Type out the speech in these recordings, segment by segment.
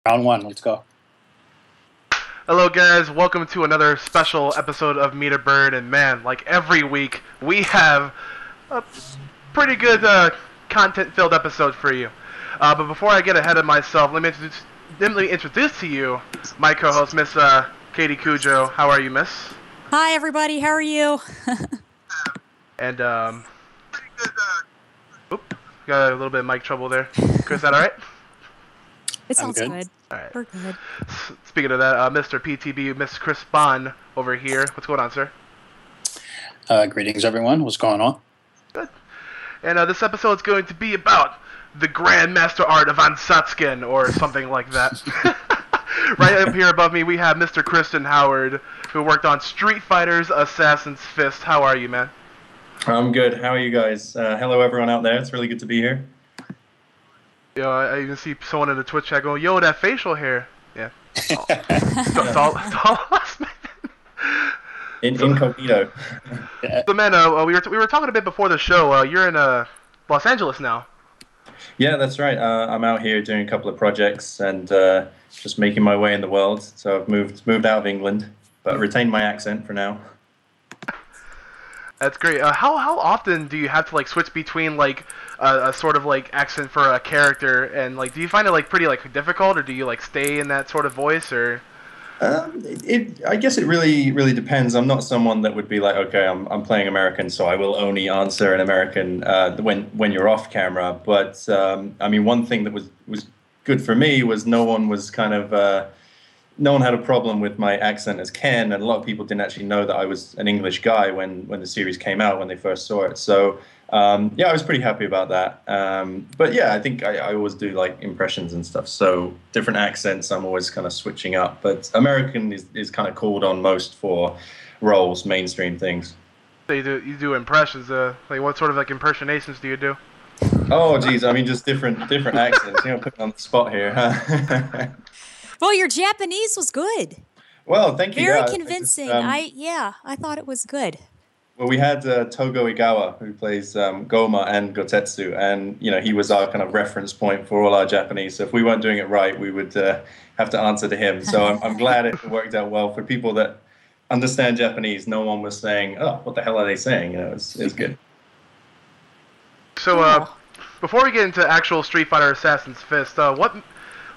Round one, let's go. Hello, guys. Welcome to another special episode of Meet a Bird. And man, like every week, we have a pretty good content-filled episode for you. But before I get ahead of myself, let me introduce to you my co-host, Miss Katie Cujo. How are you, Miss? Hi, everybody. How are you? And oop, got a little bit of mic trouble there. Chris, is that all right? It sounds good. good. All right. We're good. Speaking of that, Mr. PTB, Miss Chris Bond over here. What's going on, sir? Greetings, everyone. What's going on? Good. And this episode is going to be about the Grandmaster Art of Ansatskin, or something like that. Right up here above me, we have Mr. Kristen Howard, who worked on Street Fighter's Assassin's Fist. How are you, man? I'm good. How are you guys? Hello, everyone out there. It's really good to be here. Yo, I even see someone in the Twitch chat going, "Yo, that facial hair." Yeah. It's all us, man. Incognito. So, man, we were talking a bit before the show. You're in Los Angeles now. Yeah, that's right. I'm out here doing a couple of projects and just making my way in the world. So I've moved out of England, but retained my accent for now. That's great. How often do you have to like switch between like a sort of like accent for a character, and like do you find it like pretty like difficult, or do you like stay in that sort of voice, or? I guess it really depends. I'm not someone that would be like, okay, I'm playing American, so I will only answer in American when you're off camera. But I mean, one thing that was good for me was no one had a problem with my accent as Ken, and a lot of people didn't actually know that I was an English guy when the series came out, when they first saw it. So yeah, I was pretty happy about that. But yeah, I think I always do like impressions and stuff. So different accents, I'm always kind of switching up. But American is kind of called on most for roles, mainstream things. So you do impressions. Like what sort of like impersonations do you do? Oh, geez, I mean just different accents. You know, put me on the spot here. Well, your Japanese was good. Well, thank you. Very Yeah, convincing. I thought it was good. Well, we had Togo Igawa, who plays Goma and Gotetsu, and he was our kind of reference point for all our Japanese. So if we weren't doing it right, we would have to answer to him. So I'm glad it worked out well for people that understand Japanese. No one was saying, "Oh, what the hell are they saying?" It's good. So before we get into actual Street Fighter Assassin's Fist,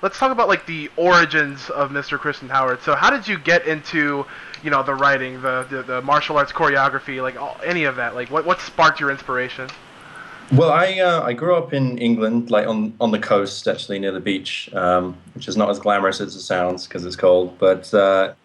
let's talk about like the origins of Mr. Kristen Howard. So how did you get into, the writing, the martial arts choreography, like any of that? Like what sparked your inspiration? Well, I grew up in England, like on the coast, actually near the beach, which is not as glamorous as it sounds because it's cold. But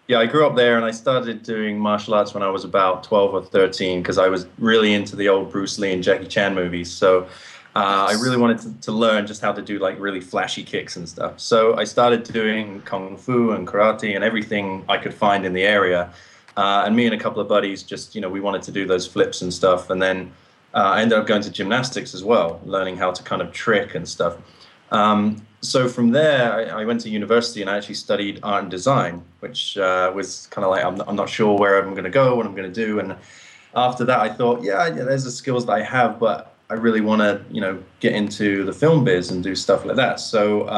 yeah, I grew up there, and I started doing martial arts when I was about 12 or 13 because I was really into the old Bruce Lee and Jackie Chan movies. So I really wanted to learn just how to do like really flashy kicks and stuff. So I started doing kung fu and karate and everything I could find in the area. And me and a couple of buddies just, we wanted to do those flips and stuff. And then I ended up going to gymnastics as well, learning how to kind of trick and stuff. So from there, I went to university and I actually studied art and design, which was kind of like, I'm not sure where I'm going to go, what I'm going to do. And after that, I thought, yeah, there's the skills that I have, but I really want to, get into the film biz and do stuff like that. So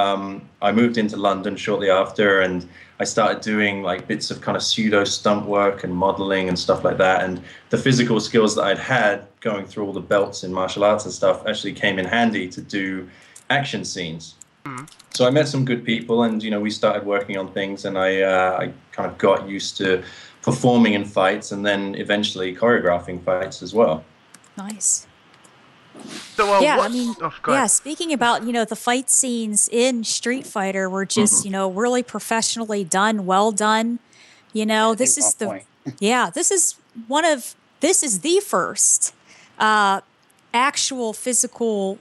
I moved into London shortly after, and I started doing like bits of kind of pseudo stunt work and modeling and stuff like that. And the physical skills that I'd had going through all the belts in martial arts and stuff actually came in handy to do action scenes. Mm-hmm. So I met some good people, and we started working on things, and I kind of got used to performing in fights, and then eventually choreographing fights as well. Nice. So, Yeah, what, I mean, oh, go ahead. yeah, speaking about, the fight scenes in Street Fighter were just, really professionally done, well done. This is on point. this is the first actual physical,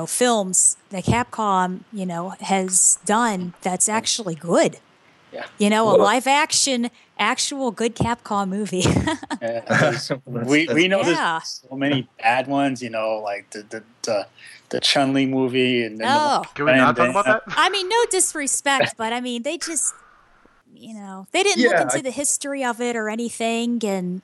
films that Capcom, has done that's actually good. Yeah. A live action, actual good Capcom movie. We know Yeah. there's so many bad ones, like the Chun-Li movie, and then Oh. Can we not talk about that? I mean, no disrespect, but I mean, they just, they didn't look Yeah, into the history of it or anything, and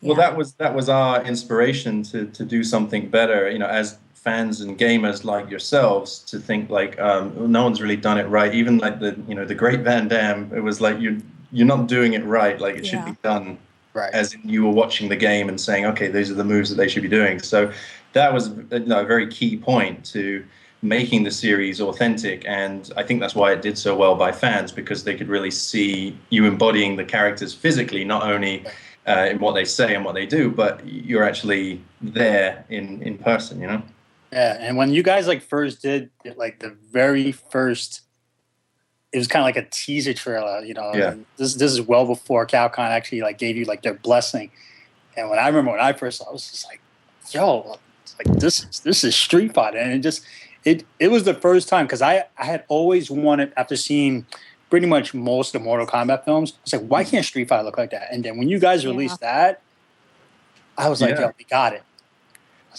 Well, that was our inspiration to do something better. As fans and gamers like yourselves to think like no one's really done it right. Even like the great Van Damme, it was like you're not doing it right. Like it should be done Right. as in you were watching the game and saying, okay, these are the moves that they should be doing. So that was a very key point to making the series authentic, and I think that's why it did so well by fans, because they could really see you embodying the characters physically, not only in what they say and what they do, but you're actually there in person, you know? Yeah, and when you guys like first did like the very first, it was kind of like a teaser trailer, you know. Yeah. This is well before Capcom actually like gave you like their blessing. And when I remember when I first saw it, I was just like, yo, like this is Street Fighter, and it was the first time, because I had always wanted, after seeing pretty much most of the Mortal Kombat films, I was like, why can't Street Fighter look like that? And then when you guys released that, I was like, yo, we got it.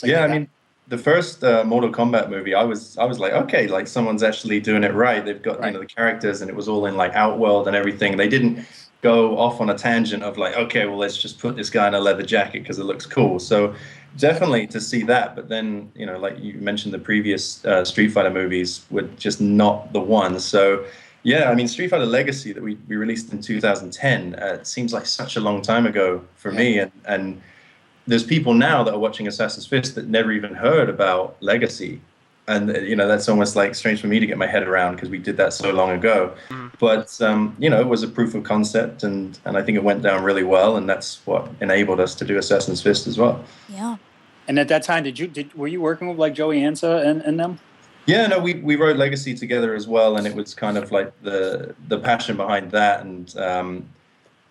Like, I mean, the first Mortal Kombat movie, I was like, okay, like someone's actually doing it right. They've got you know, the characters, and it was all in like Outworld and everything. They didn't go off on a tangent of like, okay, well, let's just put this guy in a leather jacket because it looks cool. So definitely to see that. But then, you know, like you mentioned, the previous Street Fighter movies were just not the ones. So yeah, I mean, Street Fighter Legacy that we released in 2010, it seems like such a long time ago for me. And there's people now that are watching Assassin's Fist that never even heard about Legacy. And, you know, that's almost like strange for me to get my head around, because we did that so long ago. But, you know, it was a proof of concept, and I think it went down really well. And that's what enabled us to do Assassin's Fist as well. Yeah. And at that time, were you working with like Joey Ansa and them? Yeah, no, we wrote Legacy together as well. And it was kind of like the passion behind that, and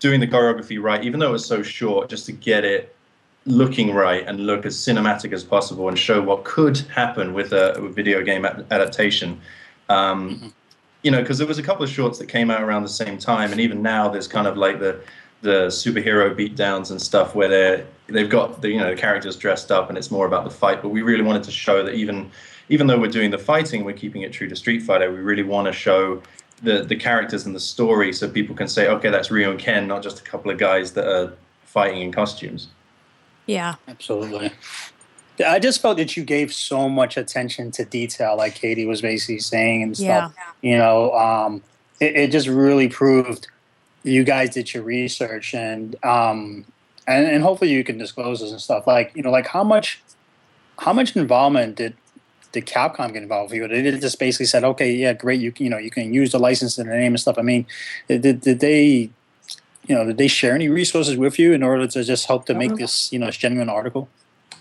doing the choreography right, even though it was so short, just to get it looking right and look as cinematic as possible and show what could happen with a video game adaptation. You know, because there was a couple of shorts that came out around the same time, and even now there's kind of like the superhero beatdowns and stuff where they've got the, you know, the characters dressed up and it's more about the fight. But we really wanted to show that even though we're doing the fighting, we're keeping it true to Street Fighter. We really want to show the characters and the story, so people can say, okay, that's Ryu and Ken, not just a couple of guys that are fighting in costumes. Yeah, absolutely. I just felt that you gave so much attention to detail, like Katie was basically saying and stuff. You know, it just really proved you guys did your research, and hopefully you can disclose this and stuff. Like, you know, like how much involvement did Capcom get involved with you? They just basically said, okay, yeah, great, you can use the license and the name and stuff. I mean, did they? You know, did they share any resources with you in order to just help to make this, you know, a genuine article?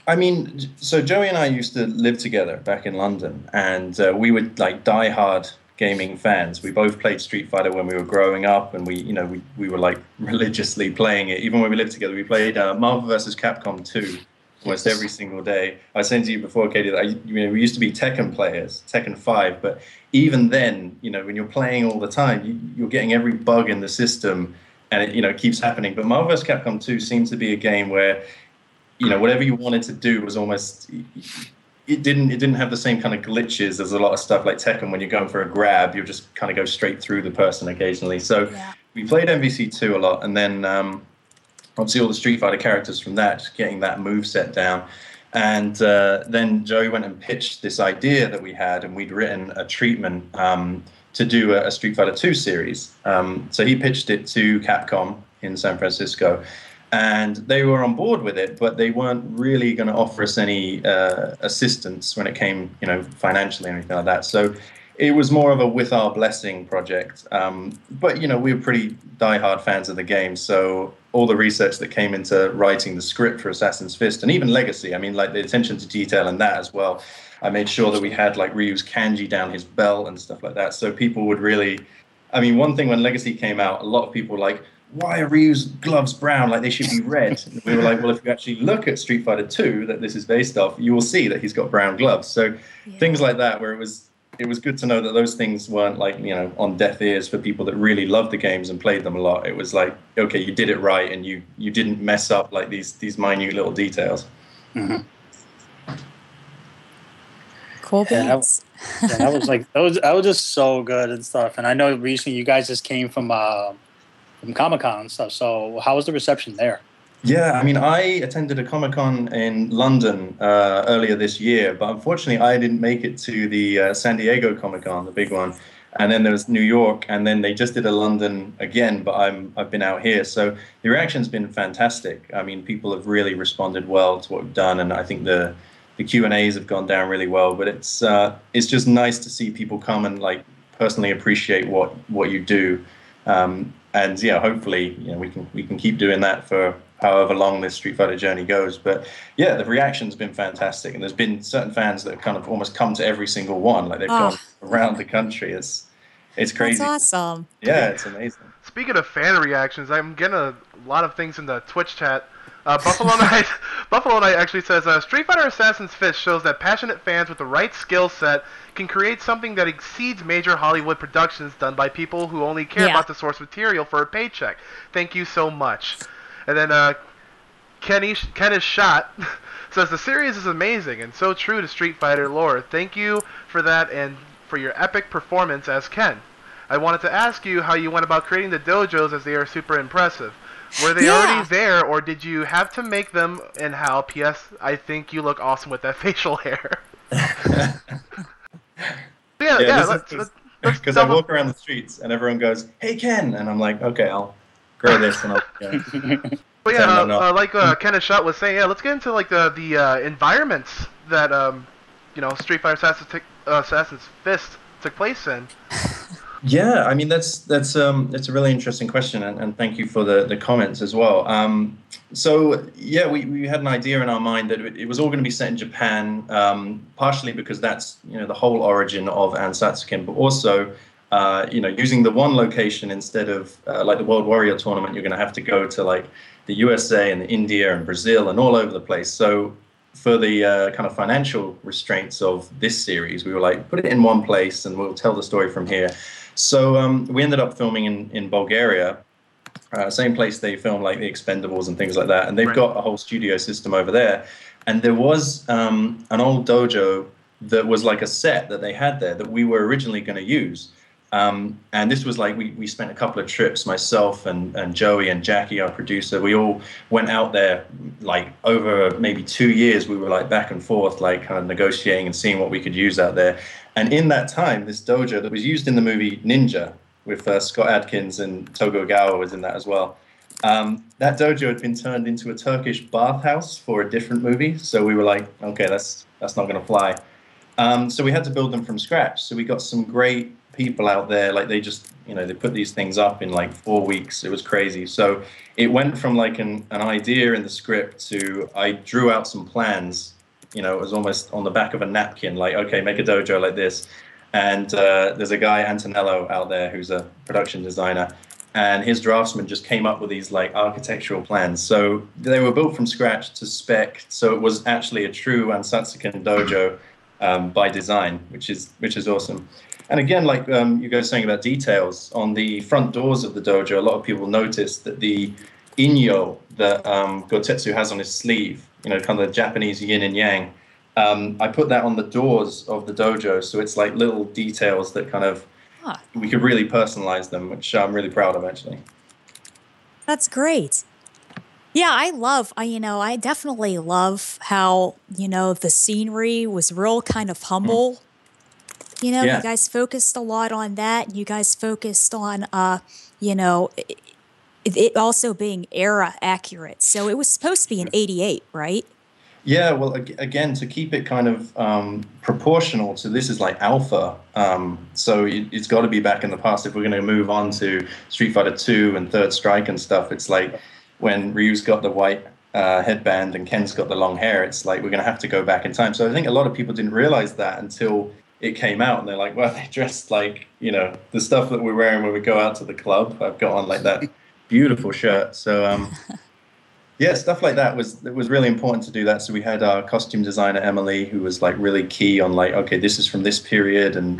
I mean, so Joey and I used to live together back in London, and we were like diehard gaming fans. We both played Street Fighter when we were growing up, and we were like religiously playing it. Even when we lived together, we played Marvel vs. Capcom 2 almost every single day. I was saying to you before, Katie, that we used to be Tekken players, Tekken 5, but even then, you know, when you're playing all the time, you're getting every bug in the system. And it, you know, keeps happening. But Marvel vs. Capcom 2 seems to be a game where, you know, whatever you wanted to do was almost, it didn't have the same kind of glitches as a lot of stuff like Tekken. When you're going for a grab, you'll just kind of go straight through the person occasionally. So we played MVC2 a lot, and then obviously all the Street Fighter characters from that, just getting that move set down. And then Joey went and pitched this idea that we had, and we'd written a treatment to do a Street Fighter 2 series. So he pitched it to Capcom in San Francisco, and they were on board with it, but they weren't really going to offer us any assistance when it came, you know, financially or anything like that. So it was more of a with our blessing project. But, you know, we were pretty diehard fans of the game, so all the research that came into writing the script for Assassin's Fist, and even Legacy, I mean, like the attention to detail in that as well. I made sure that we had like Ryu's kanji down his belt and stuff like that. So people would really, I mean, one thing when Legacy came out, a lot of people were like, why are Ryu's gloves brown? Like they should be red. And we were like, well, if you actually look at Street Fighter 2 that this is based off, you will see that he's got brown gloves. So things like that, where it was good to know that those things weren't like, you know, on deaf ears for people that really loved the games and played them a lot. It was like, okay, you did it right, and you didn't mess up like these minute little details. Mm-hmm. Cool beats. That was like that was just so good and stuff. And I know recently you guys just came from Comic-Con and stuff. So how was the reception there? Yeah, I mean, I attended a Comic-Con in London earlier this year, but unfortunately, I didn't make it to the San Diego Comic-Con, the big one. And then there was New York, and then they just did a London again, but I've been out here. So the reaction's been fantastic. I mean, people have really responded well to what we've done, and I think the Q&As have gone down really well. But it's just nice to see people come and like personally appreciate what you do. And yeah, hopefully, we can keep doing that for however long this Street Fighter journey goes. But yeah, the reaction's been fantastic, and there's been certain fans that have kind of almost come to every single one, like they've gone around the country. It's crazy. That's awesome. Yeah, it's amazing. Speaking of fan reactions, I'm getting a lot of things in the Twitch chat. Buffalo Knight, Buffalo Knight actually says, Street Fighter Assassin's Fist shows that passionate fans with the right skill set can create something that exceeds major Hollywood productions done by people who only care about the source material for a paycheck. Thank you so much. And then Ken is Shot says, the series is amazing and so true to Street Fighter lore. Thank you for that and for your epic performance as Ken. I wanted to ask you how you went about creating the dojos, as they are super impressive. Were they already there, or did you have to make them, and how? P.S. I think you look awesome with that facial hair. Because I walk around the streets and everyone goes, "Hey Ken," and I'm like, "Okay, I'll grow this." And But yeah, like Kenneth Shot was saying, let's get into like the environments that Street Fighter Assassin's Fist took place in. Yeah, I mean that's a really interesting question, and thank you for the comments as well. So yeah, we had an idea in our mind that it was all going to be set in Japan, partially because that's the whole origin of Ansatsuken, but also using the one location instead of like the World Warrior Tournament, you're going to have to go to like the USA and India and Brazil and all over the place. So for the kind of financial restraints of this series, we were like, put it in one place and we'll tell the story from here. So we ended up filming in Bulgaria, same place they film like the Expendables and things like that. And they've got a whole studio system over there. And there was an old dojo that was like a set that they had there that we were originally going to use. And this was like, we spent a couple of trips, myself and Joey and Jackie, our producer, we all went out there like over maybe 2 years. We were like back and forth, like kind of negotiating and seeing what we could use out there. And in that time, this dojo that was used in the movie Ninja with Scott Adkins and Togo Gawa was in that as well. That dojo had been turned into a Turkish bathhouse for a different movie. So we were like, okay, that's not going to fly. So we had to build them from scratch. So we got some great people out there, like they just, they put these things up in like 4 weeks. It was crazy. So it went from like an idea in the script to I drew out some plans. It was almost on the back of a napkin, like, okay, make a dojo like this. And there's a guy, Antonello, out there who's a production designer, and his draftsman just came up with these like architectural plans. So they were built from scratch to spec. So it was actually a true Ansatsuken dojo by design, which is awesome. And again, like you guys saying about details, on the front doors of the dojo, a lot of people noticed that the inyo that Gotetsu has on his sleeve, kind of the Japanese yin and yang, I put that on the doors of the dojo. So it's like little details that kind of, we could really personalize them, which I'm really proud of, actually. That's great. Yeah, I definitely love how, the scenery was real kind of humble. You guys focused a lot on that. You guys focused on, it also being era accurate. So it was supposed to be in '88, right? Yeah, well, again, to keep it kind of proportional to this is like alpha. So it's got to be back in the past. If we're going to move on to Street Fighter 2 and Third Strike and stuff, it's like when Ryu's got the white headband and Ken's got the long hair, it's like we're going to have to go back in time. So I think a lot of people didn't realize that until it came out, and they're like, well, they dressed like, the stuff that we're wearing when we go out to the club. I've got on like that beautiful shirt. So yeah, stuff like that was really important to do that. So we had our costume designer, Emily, who was like really key on like, okay, this is from this period, and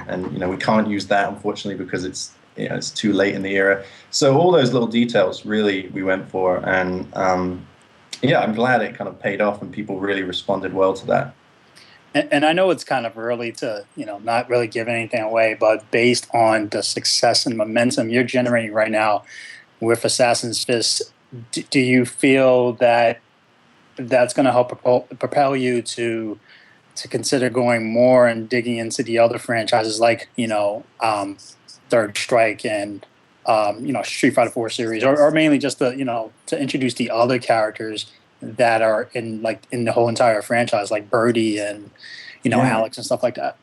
we can't use that, unfortunately, because it's too late in the era. So all those little details really we went for, and yeah, I'm glad it kind of paid off and people really responded well to that. And I know it's kind of early to, not really give anything away, but based on the success and momentum you're generating right now with Assassin's Fist, do you feel that that's going to help propel you to consider going more and digging into the other franchises like, Third Strike and, Street Fighter 4 series, or mainly just to introduce the other characters that are in the whole entire franchise, like Birdie and, Alex and stuff like that?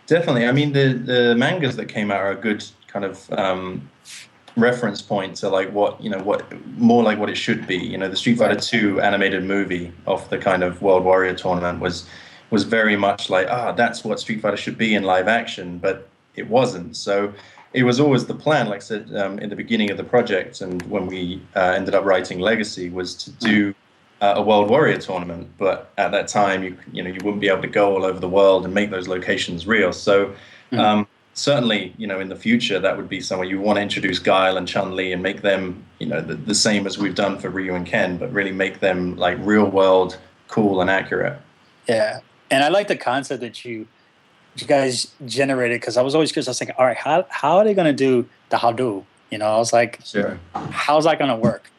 Definitely. I mean, the mangas that came out are a good kind of reference point to like what more like what it should be. The Street Fighter 2 animated movie of the kind of World Warrior tournament was very much like, that's what Street Fighter should be in live action, but it wasn't. So it was always the plan, like I said, in the beginning of the project, and when we ended up writing Legacy, was to do a World Warrior tournament. But at that time, you wouldn't be able to go all over the world and make those locations real. So certainly, in the future, that would be somewhere you want to introduce Guile and Chun-Li and make them, the same as we've done for Ryu and Ken, but really make them like real world, cool and accurate. Yeah. And I like the concept that you guys generated, because I was always curious. I was thinking, all right, how are they going to do the Hadou? I was like, sure, how's that going to work?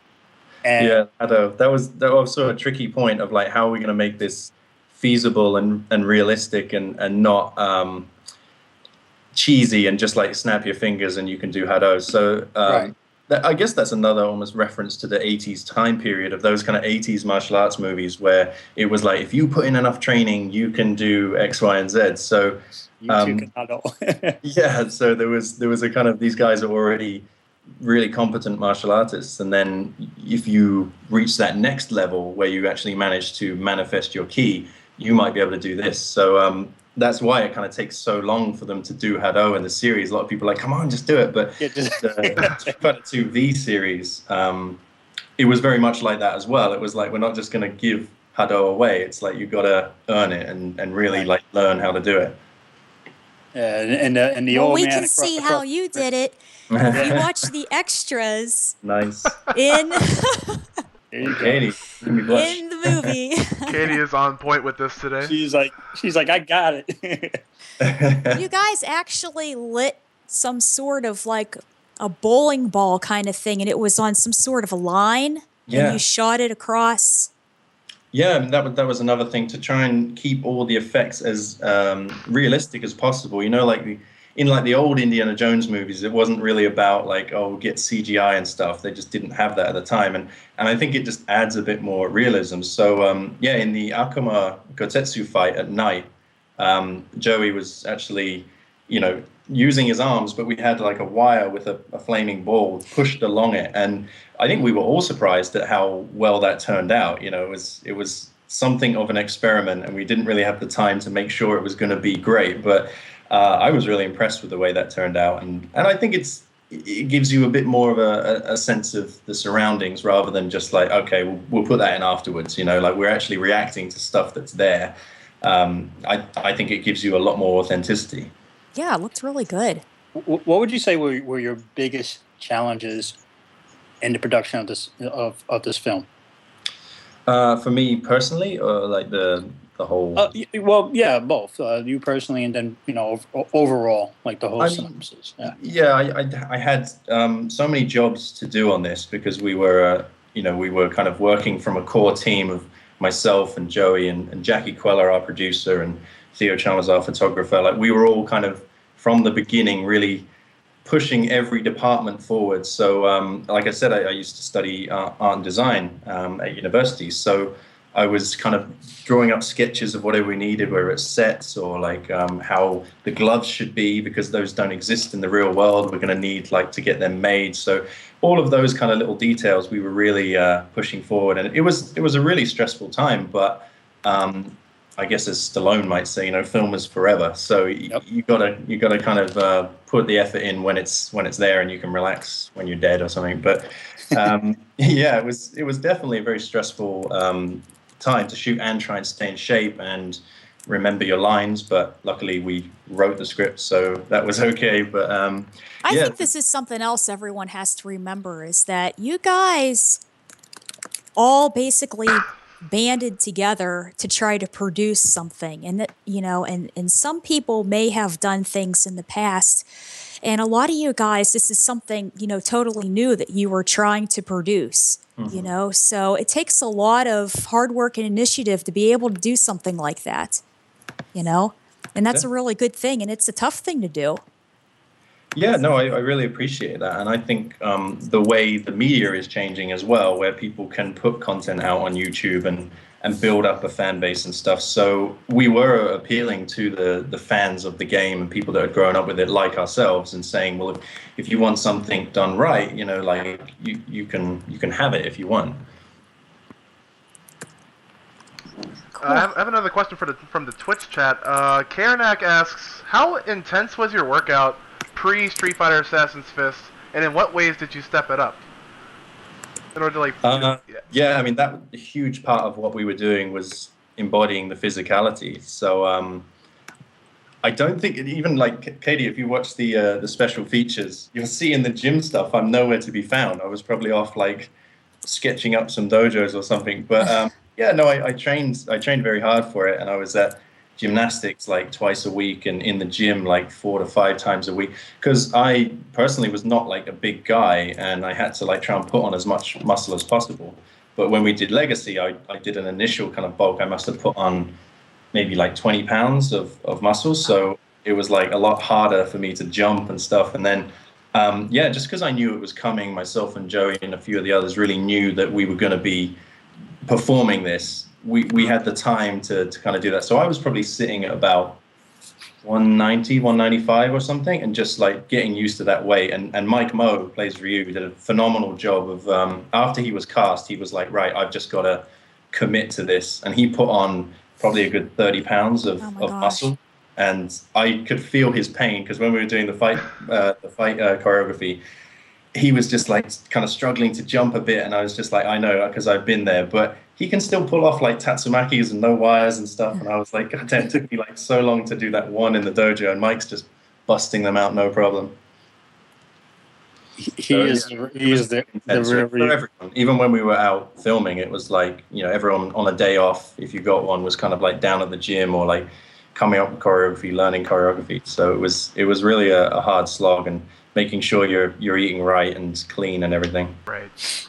And yeah, that was sort of a tricky point of like, how are we going to make this feasible and realistic and not cheesy and just like snap your fingers and you can do Hadou. So I guess that's another almost reference to the 80s time period of those kind of 80s martial arts movies where it was like, if you put in enough training, you can do X, Y, and Z. So you too can Hadou. yeah, so there was a kind of, these guys are already really competent martial artists, and then if you reach that next level where you actually manage to manifest your ki, you might be able to do this. So that's why it kind of takes so long for them to do Hadou in the series. A lot of people are like, come on, just do it. But the Street Fighter 2V series, it was very much like that as well. It was like, we're not just going to give Hadou away. It's like, you got to earn it and really like learn how to do it. Yeah, and the old we man. We can see how you did it. If you watch the extras. Nice. In Katie, in the movie. Katie is on point with this today. She's like, I got it. You guys actually lit some sort of like a bowling ball kind of thing, and it was on some sort of a line, and you shot it across. Yeah, that was another thing, to try and keep all the effects as realistic as possible. Like in like the old Indiana Jones movies, it wasn't really about like, oh, get CGI and stuff. They just didn't have that at the time, and I think it just adds a bit more realism. So in the Akuma Gotetsu fight at night, Joey was actually, using his arms, but we had like a wire with a flaming ball pushed along it, and I think we were all surprised at how well that turned out. It was something of an experiment, and we didn't really have the time to make sure it was going to be great, but I was really impressed with the way that turned out, and I think it gives you a bit more of a sense of the surroundings rather than just like, okay, we'll put that in afterwards. Like we're actually reacting to stuff that's there. I think it gives you a lot more authenticity. Yeah, it looked really good. What would you say were your biggest challenges in the production of this film? For me personally, or like the whole? Well, yeah, both. You personally, and then overall, like the whole synopsis. I had so many jobs to do on this, because we were kind of working from a core team of myself and Joey and Jackie Queller, our producer, and Theo Chalmers, our photographer. Like we were all kind of from the beginning really pushing every department forward. So like I said, I used to study art and design at university. So I was kind of drawing up sketches of whatever we needed, whether it's sets or like how the gloves should be, because those don't exist in the real world. We're going to need like to get them made. So all of those kind of little details we were really pushing forward, and it was a really stressful time. But I guess as Stallone might say, film is forever. So you gotta kind of put the effort in when it's there, and you can relax when you're dead or something. But it was definitely a very stressful time to shoot and try and stay in shape and remember your lines. But luckily we wrote the script, so that was okay. But I think this is something else everyone has to remember, is that you guys all basically banded together to try to produce something, and that and some people may have done things in the past And a lot of you guys, this is something, you know, totally new that you were trying to produce, you know, so it takes a lot of hard work and initiative to be able to do something like that, you know, and that's a really good thing. And it's a tough thing to do. Yeah, no, I really appreciate that. And I think the way the media is changing as well, where people can put content out on YouTube and build up a fan base and stuff. So we were appealing to the fans of the game and people that had grown up with it like ourselves and saying, well, if you want something done right, you know, like you can have it if you want. Cool. I have another question from the Twitch chat. Karanak asks, how intense was your workout pre-Street Fighter Assassin's Fist, and in what ways did you step it up? In order to like, yeah, I mean, that a huge part of what we were doing was embodying the physicality. So I don't think even like Katie, if you watch the special features, you'll see in the gym stuff I'm nowhere to be found. I was probably off like sketching up some dojos or something. But yeah, no, I trained very hard for it, and I was at gymnastics like twice a week and in the gym like 4 to 5 times a week, because I personally was not like a big guy and I had to like try and put on as much muscle as possible. But when we did Legacy, I did an initial kind of bulk. I must have put on maybe like 20 pounds of muscle, so it was like a lot harder for me to jump and stuff. And then yeah, just because I knew it was coming, myself and Joey and a few of the others really knew that we were going to be performing this. We had the time to kind of do that. So I was probably sitting at about 190, 195 or something, and just like getting used to that weight. And Mike Moe, who plays Ryu, did a phenomenal job of, after he was cast, he was like, right, I've just got to commit to this. And he put on probably a good 30 pounds of muscle. And I could feel his pain, because when we were doing the fight choreography, he was just like kind of struggling to jump a bit. And I was just like, I know, because I've been there. But he can still pull off like Tatsumakis and no wires and stuff. And I was like, God damn, it took me like so long to do that one in the dojo. And Mike's just busting them out, no problem. He is the real for everyone. Even when we were out filming, it was like, you know, everyone on a day off, if you got one, was kind of like down at the gym or like coming up with choreography, learning choreography. So it was really a hard slog, and making sure you're eating right and clean and everything. Right.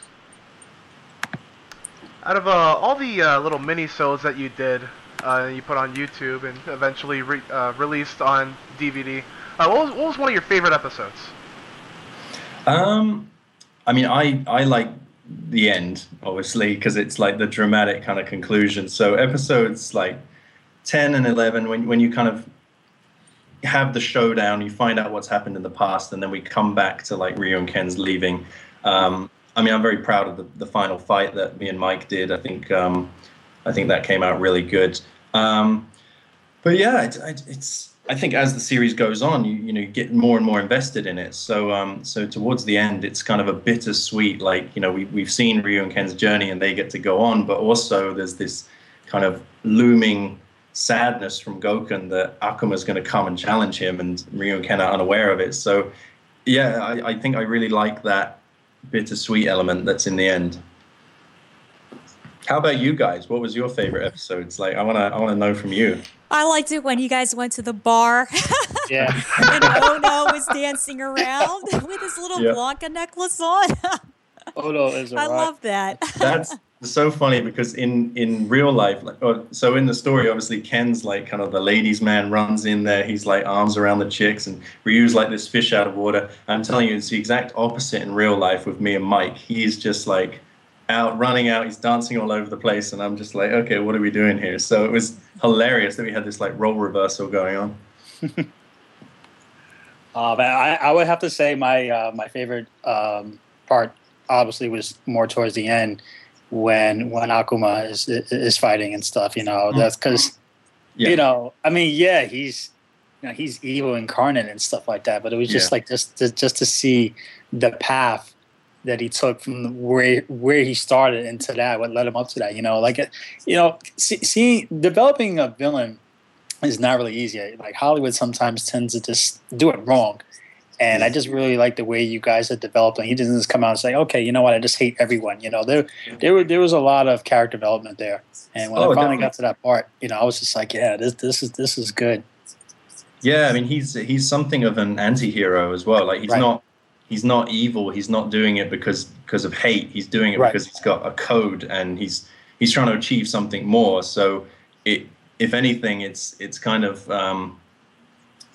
Out of all the little mini-sodes that you did, you put on YouTube and eventually released on DVD, what was one of your favorite episodes? I mean, I like the end, obviously, because it's like the dramatic kind of conclusion. So episodes like 10 and 11, when you kind of have the showdown, you find out what's happened in the past, and then we come back to like Ryu and Ken's leaving. I mean, I'm very proud of the final fight that me and Mike did. I think that came out really good. But yeah, I think as the series goes on, you get more and more invested in it. So so towards the end, it's kind of a bittersweet, like, you know, we've seen Ryu and Ken's journey and they get to go on, but also there's this kind of looming sadness from Goken that Akuma's going to come and challenge him, and Ryu and Ken are unaware of it. So yeah, I think I really like that bittersweet element that's in the end. How about you guys? What was your favorite episodes? Like, I wanna know from you. I liked it when you guys went to the bar. Yeah. And Ono was dancing around with his little Blanca necklace on. Ono is I love that. That's so funny, because in real life, like, so in the story, obviously Ken's like kind of the ladies' man, runs in there. He's like arms around the chicks, and Ryu's like this fish out of water. I'm telling you, it's the exact opposite in real life with me and Mike. He's just like running out, he's dancing all over the place, and I'm just like, okay, what are we doing here? So it was hilarious that we had this like role reversal going on. But I would have to say my favorite part obviously was more towards the end, when Akuma is fighting and stuff. You know, that's because you know, I mean, yeah, he's evil incarnate and stuff like that. But it was just like just to see the path that he took from where he started into that, what led him up to that. You know, like seeing developing a villain is not really easy. Like Hollywood sometimes tends to just do it wrong. And I just really like the way you guys are developing. He doesn't just come out and say, "Okay, you know what? I just hate everyone." You know, there was a lot of character development there. And when I finally got to that part, you know, I was just like, "Yeah, this is good." Yeah, I mean, he's something of an anti-hero as well. Like he's not evil. He's not doing it because of hate. He's doing it because he's got a code and he's trying to achieve something more. So if anything, it's kind of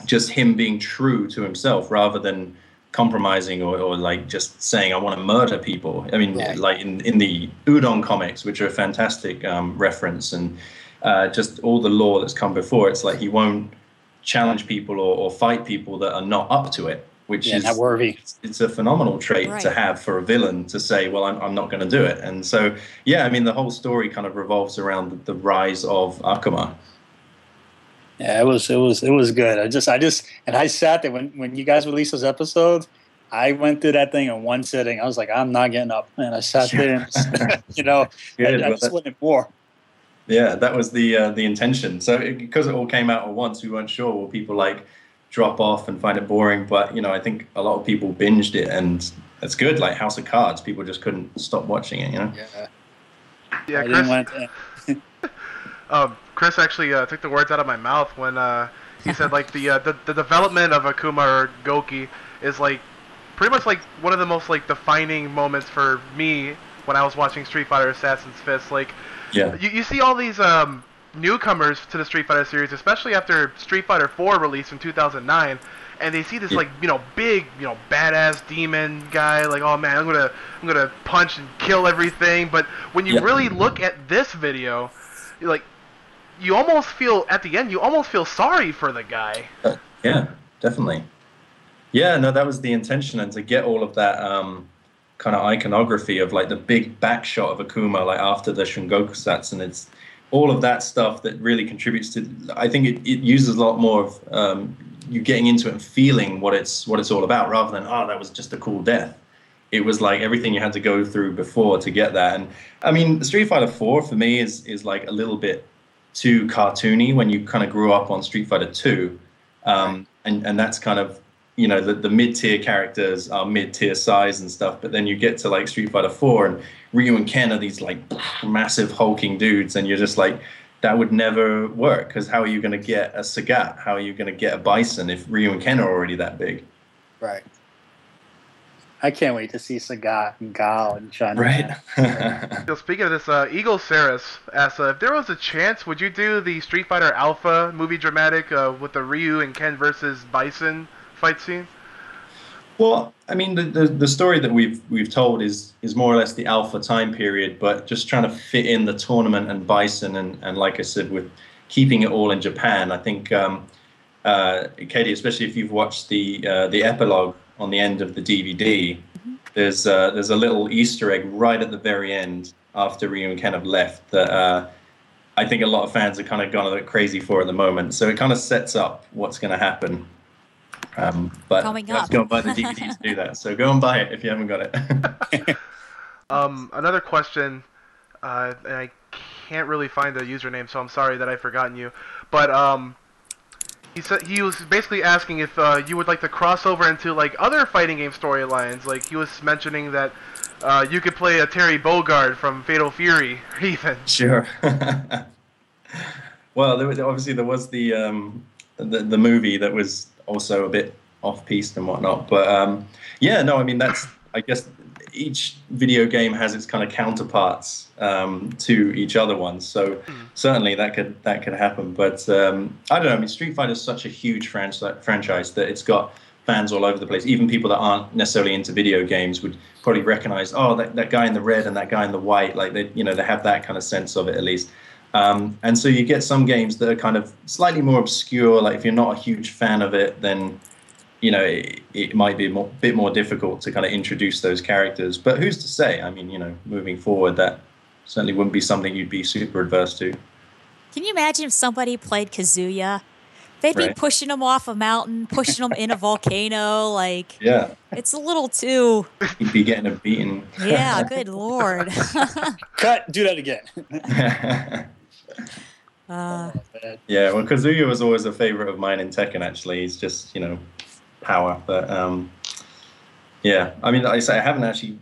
just him being true to himself rather than compromising or like just saying I want to murder people. I mean, like in the Udon comics, which are a fantastic reference, and just all the lore that's come before, it's like he won't challenge people or fight people that are not up to it, which is not worthy. It's a phenomenal trait to have for a villain to say, well, I'm not going to do it. And so, yeah, I mean, the whole story kind of revolves around the rise of Akuma. Yeah, it was good. I sat there when you guys released those episodes. I went through that thing in one sitting. I was like, I'm not getting up, and I sat there, and I just wanted more. Yeah, that was the intention. So because it all came out at once, we weren't sure will people like drop off and find it boring. But I think a lot of people binged it, and that's good. Like House of Cards, people just couldn't stop watching it. Yeah. Chris actually took the words out of my mouth when he said like the development of Akuma or Goki is like pretty much like one of the most like defining moments for me when I was watching Street Fighter Assassin's Fist. Like, you see all these newcomers to the Street Fighter series, especially after Street Fighter 4 released in 2009, and they see this like big badass demon guy, like, oh man, I'm gonna punch and kill everything. But when you really look at this video, like, you almost feel at the end, you almost feel sorry for the guy. Yeah, definitely. Yeah, no, that was the intention, and to get all of that kind of iconography of like the big back shot of Akuma, like after the Shungokusatsu, and it's all of that stuff that really contributes to. I think it uses a lot more of you getting into it and feeling what it's all about, rather than that was just a cool death. It was like everything you had to go through before to get that. And I mean, Street Fighter 4 for me is like a little bit too cartoony when you kind of grew up on Street Fighter 2, and that's kind of the mid-tier characters are mid-tier size and stuff, but then you get to like Street Fighter 4 and Ryu and Ken are these like massive hulking dudes, and you're just like, that would never work, because how are you going to get a Sagat? How are you going to get a Bison if Ryu and Ken are already that big? Right. I can't wait to see Sagat and Gal and Chun. Right. So speaking of this, Eagle Saris asks, if there was a chance, would you do the Street Fighter Alpha movie dramatic with the Ryu and Ken versus Bison fight scene? Well, I mean, the story that we've told is more or less the Alpha time period, but just trying to fit in the tournament and Bison, and like I said, with keeping it all in Japan. I think, Katie, especially if you've watched the epilogue on the end of the DVD, there's a little Easter egg right at the very end after Ryu and Ken have left that I think a lot of fans are kind of gone a bit crazy for at the moment. So it kind of sets up what's going to happen. But you have to go and buy the DVDs to do that. So go and buy it if you haven't got it. Another question, and I can't really find the username, so I'm sorry that I've forgotten you. But he said he was basically asking if you would like to cross over into like other fighting game storylines. Like he was mentioning that you could play a Terry Bogard from Fatal Fury, even. Sure. Well, obviously there was the movie that was also a bit off-piste and whatnot, but yeah, no, I mean, that's, I guess each video game has its kind of counterparts to each other ones, so certainly that could happen. But I don't know, I mean, Street Fighter is such a huge franchise that it's got fans all over the place. Even people that aren't necessarily into video games would probably recognize, that guy in the red and that guy in the white, like they have that kind of sense of it at least. And so you get some games that are kind of slightly more obscure. Like if you're not a huge fan of it, then it might be a bit more difficult to kind of introduce those characters. But who's to say? I mean, moving forward, that certainly wouldn't be something you'd be super adverse to. Can you imagine if somebody played Kazuya? They'd be pushing him off a mountain, pushing him in a volcano. Like, it's a little too. He'd be getting a beating. Yeah, good Lord. Cut. Do that again. Yeah, well, Kazuya was always a favorite of mine in Tekken. Actually, he's just power. But yeah, I mean, like I say, I haven't actually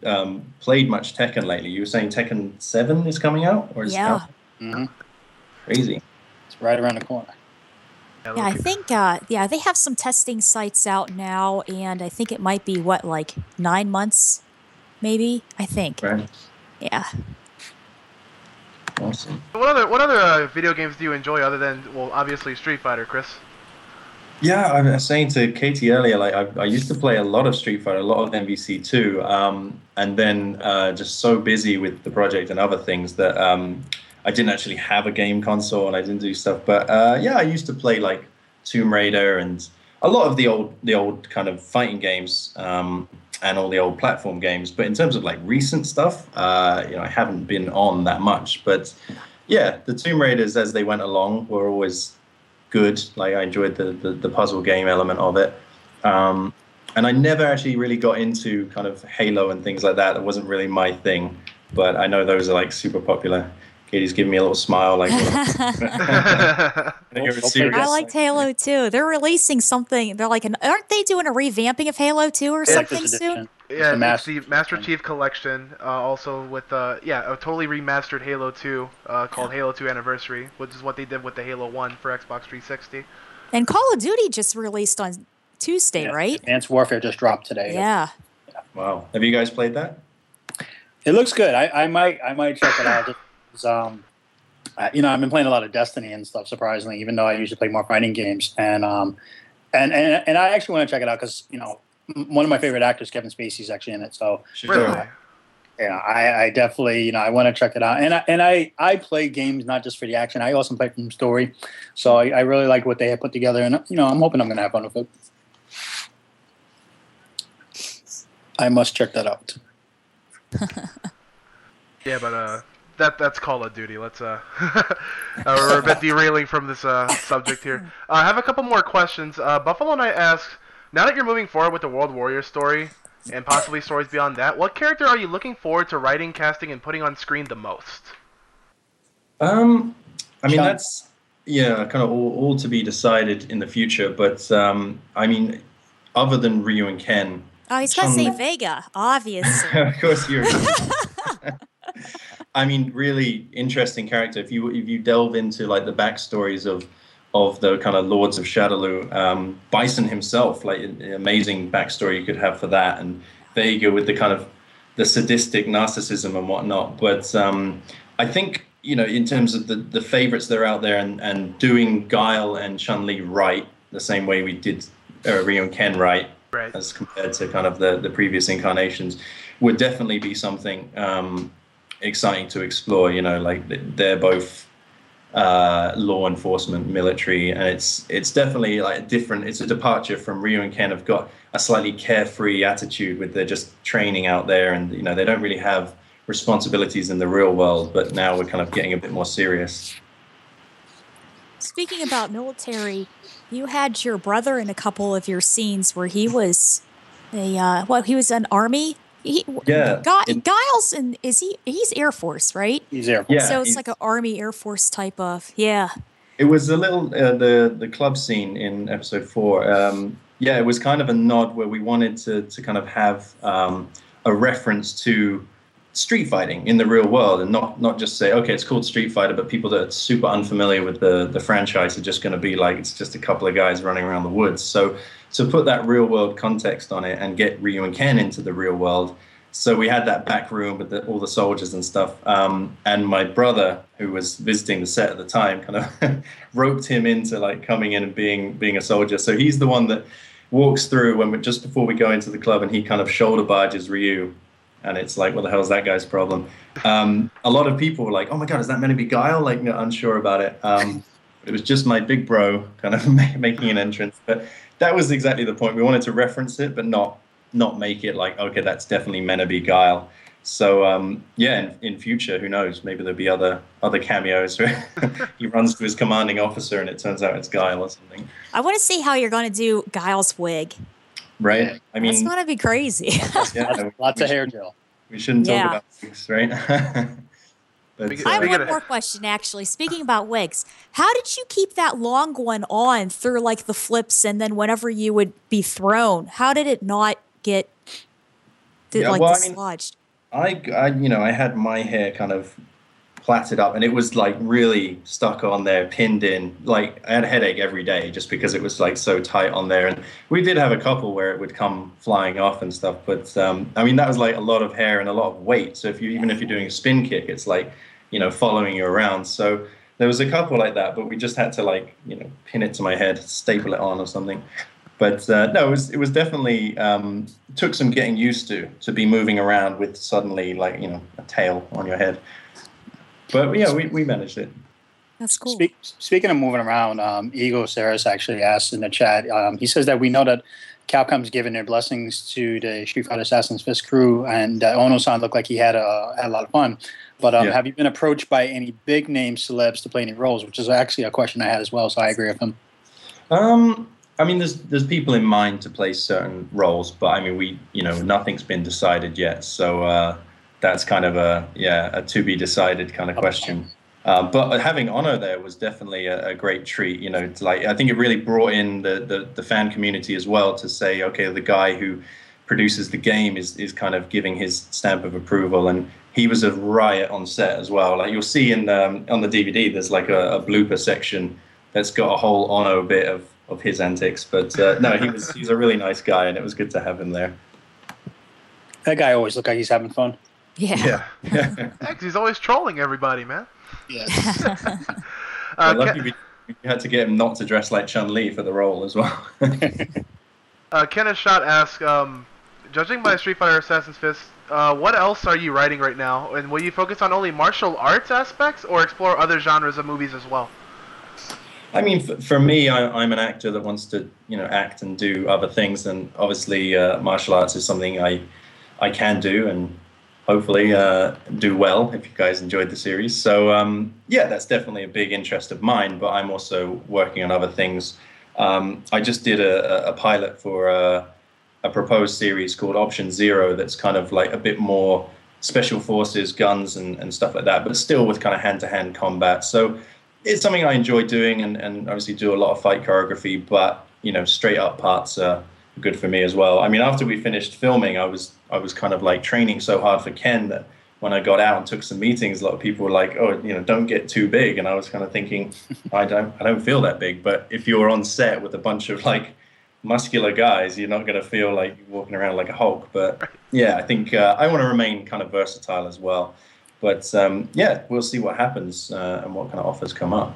played much Tekken lately. You were saying Tekken 7 is coming out, or is it out? Mm-hmm. Crazy. It's right around the corner. Yeah, I think they have some testing sites out now, and I think it might be like 9 months, maybe. I think. Right. Yeah. Awesome. What other video games do you enjoy other than, well, obviously Street Fighter, Chris? Yeah, I was saying to Katie earlier, like I used to play a lot of Street Fighter, a lot of MVC2, and then just so busy with the project and other things that I didn't actually have a game console and I didn't do stuff. But yeah, I used to play like Tomb Raider and a lot of the old kind of fighting games and all the old platform games. But in terms of like recent stuff, I haven't been on that much. But yeah, the Tomb Raiders as they went along were always good. Like I enjoyed the puzzle game element of it. And I never actually really got into kind of Halo and things like that. That wasn't really my thing. But I know those are like super popular. Katie's giving me a little smile. Like, I liked Halo 2. They're releasing something. They're like, aren't they doing a revamping of Halo 2 or something soon? Yeah, it's the Master Chief Collection. Also with a totally remastered Halo 2 called Halo 2 Anniversary, which is what they did with the Halo 1 for Xbox 360. And Call of Duty just released on Tuesday, right? Advanced Warfare just dropped today. Yeah. Wow. Have you guys played that? It looks good. I might check it out. I've been playing a lot of Destiny and stuff. Surprisingly, even though I usually play more fighting games, and I actually want to check it out because one of my favorite actors, Kevin Spacey, is actually in it. So really, I definitely I want to check it out. And I play games not just for the action. I also play from story. So I really like what they have put together, and I'm hoping I'm going to have fun with it. I must check that out. Yeah, but that's Call of Duty. Let's we're a bit derailing from this subject here. I have a couple more questions. Buffalo Knight asks, now that you're moving forward with the World Warrior story and possibly stories beyond that, what character are you looking forward to writing, casting, and putting on screen the most? I mean that's kind of all to be decided in the future. But I mean, other than Ryu and Ken. Oh, he's got to say Vega, obviously. Of course, you're. I mean, really interesting character. If you delve into like the backstories of the kind of Lords of Shadaloo, Bison himself, like an amazing backstory you could have for that, and Vega with the kind of the sadistic narcissism and whatnot. But I think in terms of the favorites that are out there, and doing Guile and Chun-Li right, the same way we did Ryu and Ken right, as compared to kind of the previous incarnations, would definitely be something exciting to explore. Like they're both law enforcement, military, and it's definitely like different. It's a departure from Ryu and Ken have got a slightly carefree attitude with their just training out there, and they don't really have responsibilities in the real world, but now we're kind of getting a bit more serious. Speaking about military, you had your brother in a couple of your scenes where he was he was an army. Giles, and he's Air Force, right? He's Air Force. Yeah, so it's like an Army Air Force type of, yeah. It was a little, the club scene in episode 4. It was kind of a nod where we wanted to kind of have a reference to street fighting in the real world, and not just say, okay, it's called Street Fighter, but people that are super unfamiliar with the franchise are just going to be like, it's just a couple of guys running around the woods. So to put that real world context on it and get Ryu and Ken into the real world. So we had that back room with all the soldiers and stuff. And my brother, who was visiting the set at the time, kind of roped him into like coming in and being a soldier. So he's the one that walks through just before we go into the club, and he kind of shoulder barges Ryu. And it's like, what the hell is that guy's problem? A lot of people were like, oh my God, is that meant to be Guile? Like, unsure about it. It was just my big bro kind of making an entrance. But that was exactly the point. We wanted to reference it, but not make it like, okay, that's definitely meant to be Guile. So in future, who knows? Maybe there'll be other cameos where he runs to his commanding officer and it turns out it's Guile or something. I want to see how you're going to do Guile's wig. Right. I mean, it's going to be crazy. Lots of hair gel. We shouldn't talk about wigs, right? I have one more question, actually. Speaking about wigs, how did you keep that long one on through like the flips, and then whenever you would be thrown, how did it not get dislodged? I had my hair kind of plaited up, and it was like really stuck on there, pinned in. Like I had a headache every day just because it was like so tight on there. And we did have a couple where it would come flying off and stuff, but I mean that was like a lot of hair and a lot of weight. So even if you're doing a spin kick, it's like, you know, following you around. So there was a couple like that, but we just had to like, you know, pin it to my head, staple it on or something. But no, it was definitely took some getting used to be moving around with suddenly like, you know, a tail on your head. But yeah, we managed it. That's cool. Speaking of moving around, Ego Saris actually asked in the chat. He says that we know that Capcom's given their blessings to the Street Fighter Assassin's Fist crew, and Ono-san looked like he had a lot of fun. But have you been approached by any big name celebs to play any roles? Which is actually a question I had as well, so I agree with him. I mean, there's people in mind to play certain roles, but I mean, nothing's been decided yet, so that's kind of a to be decided kind of question. But having Ono there was definitely a great treat. You know, it's like I think it really brought in the fan community as well to say, okay, the guy who produces the game is kind of giving his stamp of approval, and he was a riot on set as well. Like you'll see on the DVD, there's like a blooper section that's got a whole Ono bit of his antics. But no, he's a really nice guy, and it was good to have him there. That guy always looks like he's having fun. Yeah. He's always trolling everybody, man. Yes. Lucky we had to get him not to dress like Chun-Li for the role as well. Kenneth Schott asks, judging by Street Fighter Assassin's Fist, what else are you writing right now? And will you focus on only martial arts aspects or explore other genres of movies as well? I mean, for me, I'm an actor that wants to, act and do other things. And obviously, martial arts is something I can do and hopefully do well if you guys enjoyed the series. So, yeah, that's definitely a big interest of mine. But I'm also working on other things. I just did a pilot for a proposed series called Option Zero that's kind of like a bit more special forces, guns and stuff like that, but still with kind of hand-to-hand combat. So it's something I enjoy doing and obviously do a lot of fight choreography, but, straight up parts are good for me as well. I mean, after we finished filming, I was kind of like training so hard for Ken that when I got out and took some meetings, a lot of people were like, oh, don't get too big. And I was kind of thinking, I don't feel that big. But if you're on set with a bunch of like muscular guys, you're not going to feel like you're walking around like a Hulk. But yeah, I think I want to remain kind of versatile as well. But yeah, we'll see what happens and what kind of offers come up.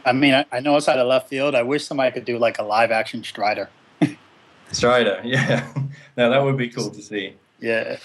I mean, I know it's out of left field. I wish somebody could do like a live action Strider. Strider, yeah. No, that would be cool to see. Yeah.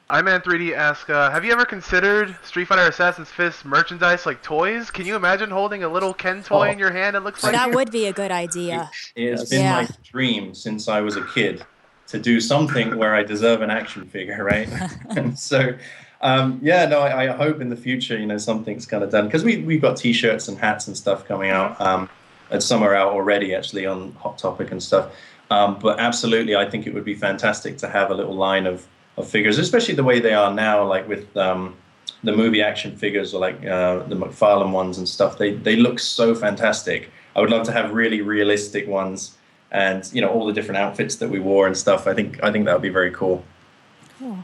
iMan3D asks, have you ever considered Street Fighter Assassin's Fist merchandise like toys? Can you imagine holding a little Ken toy in your hand that looks like that would be a good idea. It's been my dream since I was a kid to do something where I deserve an action figure, right? And so, yeah, no, I hope in the future, something's kind of done. Because we've got T-shirts and hats and stuff coming out. And some are out already, actually, on Hot Topic and stuff. But absolutely, I think it would be fantastic to have a little line of figures, especially the way they are now, like with the movie action figures or like the McFarlane ones and stuff. They look so fantastic. I would love to have really realistic ones and, all the different outfits that we wore and stuff. I think that would be very cool. Cool.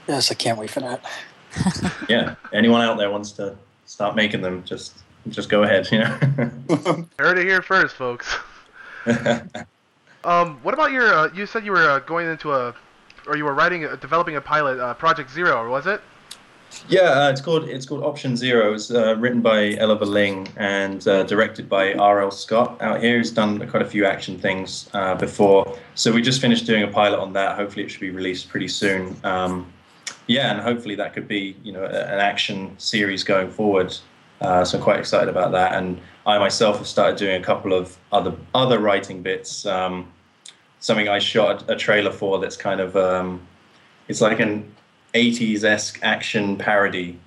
Yes, I can't wait for that. Yeah, anyone out there wants to start making them, just go ahead, Heard it here first, folks. What about your? You said you were going into you were developing a pilot, Project Zero, was it? Yeah, it's called Option Zero. It's written by Oliver Ling and directed by R.L. Scott out here, who's done quite a few action things before. So we just finished doing a pilot on that. Hopefully, it should be released pretty soon. Yeah, and hopefully that could be an action series going forward. So I'm quite excited about that. And I myself have started doing a couple of other writing bits. Something I shot a trailer for that's kind of it's like an 80s-esque action parody.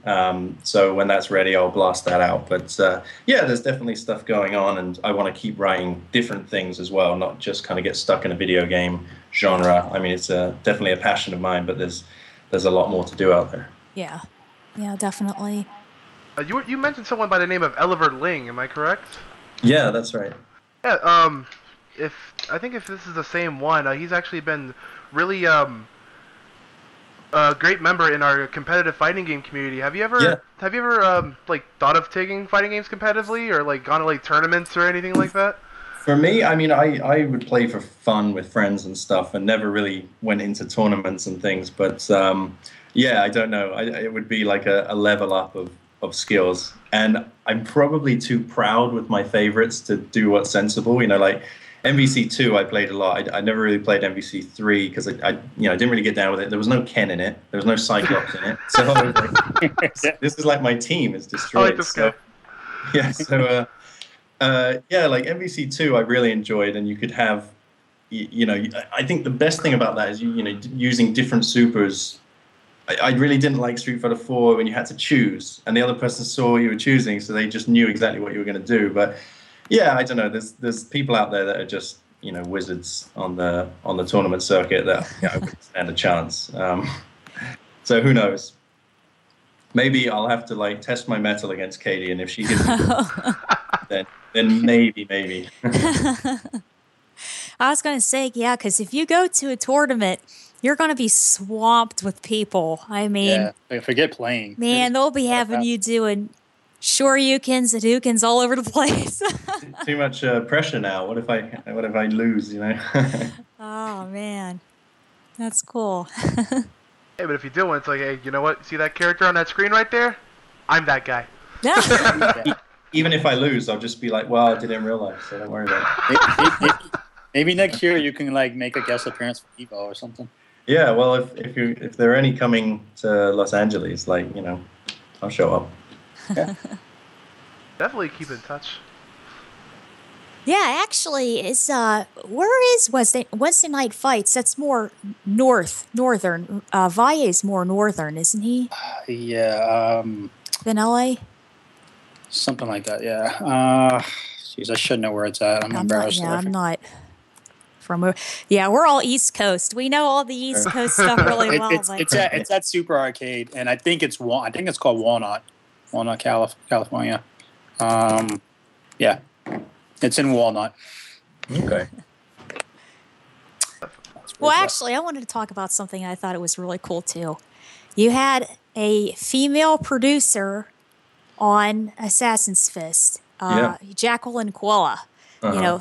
So when that's ready, I'll blast that out. But yeah, there's definitely stuff going on, and I want to keep writing different things as well, not just kind of get stuck in a video game genre. I mean, it's definitely a passion of mine, but there's a lot more to do out there. Yeah, definitely. You mentioned someone by the name of Oliver Ling, am I correct? Yeah, that's right. Yeah, if this is the same one, he's actually been really a great member in our competitive fighting game community. Have you ever like thought of taking fighting games competitively, or like gone to like tournaments or anything like that? For me, I mean, I would play for fun with friends and stuff, and never really went into tournaments and things. But yeah, I don't know. It would be like a level up of skills, and I'm probably too proud with my favorites to do what's sensible. You know, like MVC2, I played a lot. I never really played MVC3 because I didn't really get down with it. There was no Ken in it. There was no Cyclops in it. So I was like, this is like my team is destroyed. I like this guy. Yeah, so. Yeah, like MVC2, I really enjoyed, and you could have, I think the best thing about that is using different supers. I really didn't like Street Fighter 4 when you had to choose, and the other person saw what you were choosing, so they just knew exactly what you were going to do. But yeah, I don't know. There's people out there that are just wizards on the tournament circuit that wouldn't stand a chance. So who knows? Maybe I'll have to like test my metal against Katie, and if she gives me then maybe. I was going to say, yeah, because if you go to a tournament, you're going to be swamped with people. I mean, forget playing. Man, they'll be having you doing shoryukens and ukens all over the place. Too much pressure now. What if I lose? Oh man, that's cool. Hey, but if you do, it's like, hey, you know what? See that character on that screen right there? I'm that guy. Even if I lose, I'll just be like, well, I didn't realize, so don't worry about it. Maybe next year you can like make a guest appearance for Evo or something. Yeah, well, if there are any coming to Los Angeles, like, I'll show up. Yeah. Definitely keep in touch. Yeah, actually, where is Wednesday Night Fights? That's more northern. Valle's more northern, isn't he? Yeah. Than LA? Something like that, yeah. Jeez, I should know where it's at. I'm embarrassed. I'm not from. Yeah, we're all East Coast. We know all the East Coast stuff really well. It's at Super Arcade, and I think it's called Walnut, California. Yeah, it's in Walnut. Okay. Well, actually, I wanted to talk about something I thought it was really cool too. You had a female producer on Assassin's Fist, Jacqueline Quilla.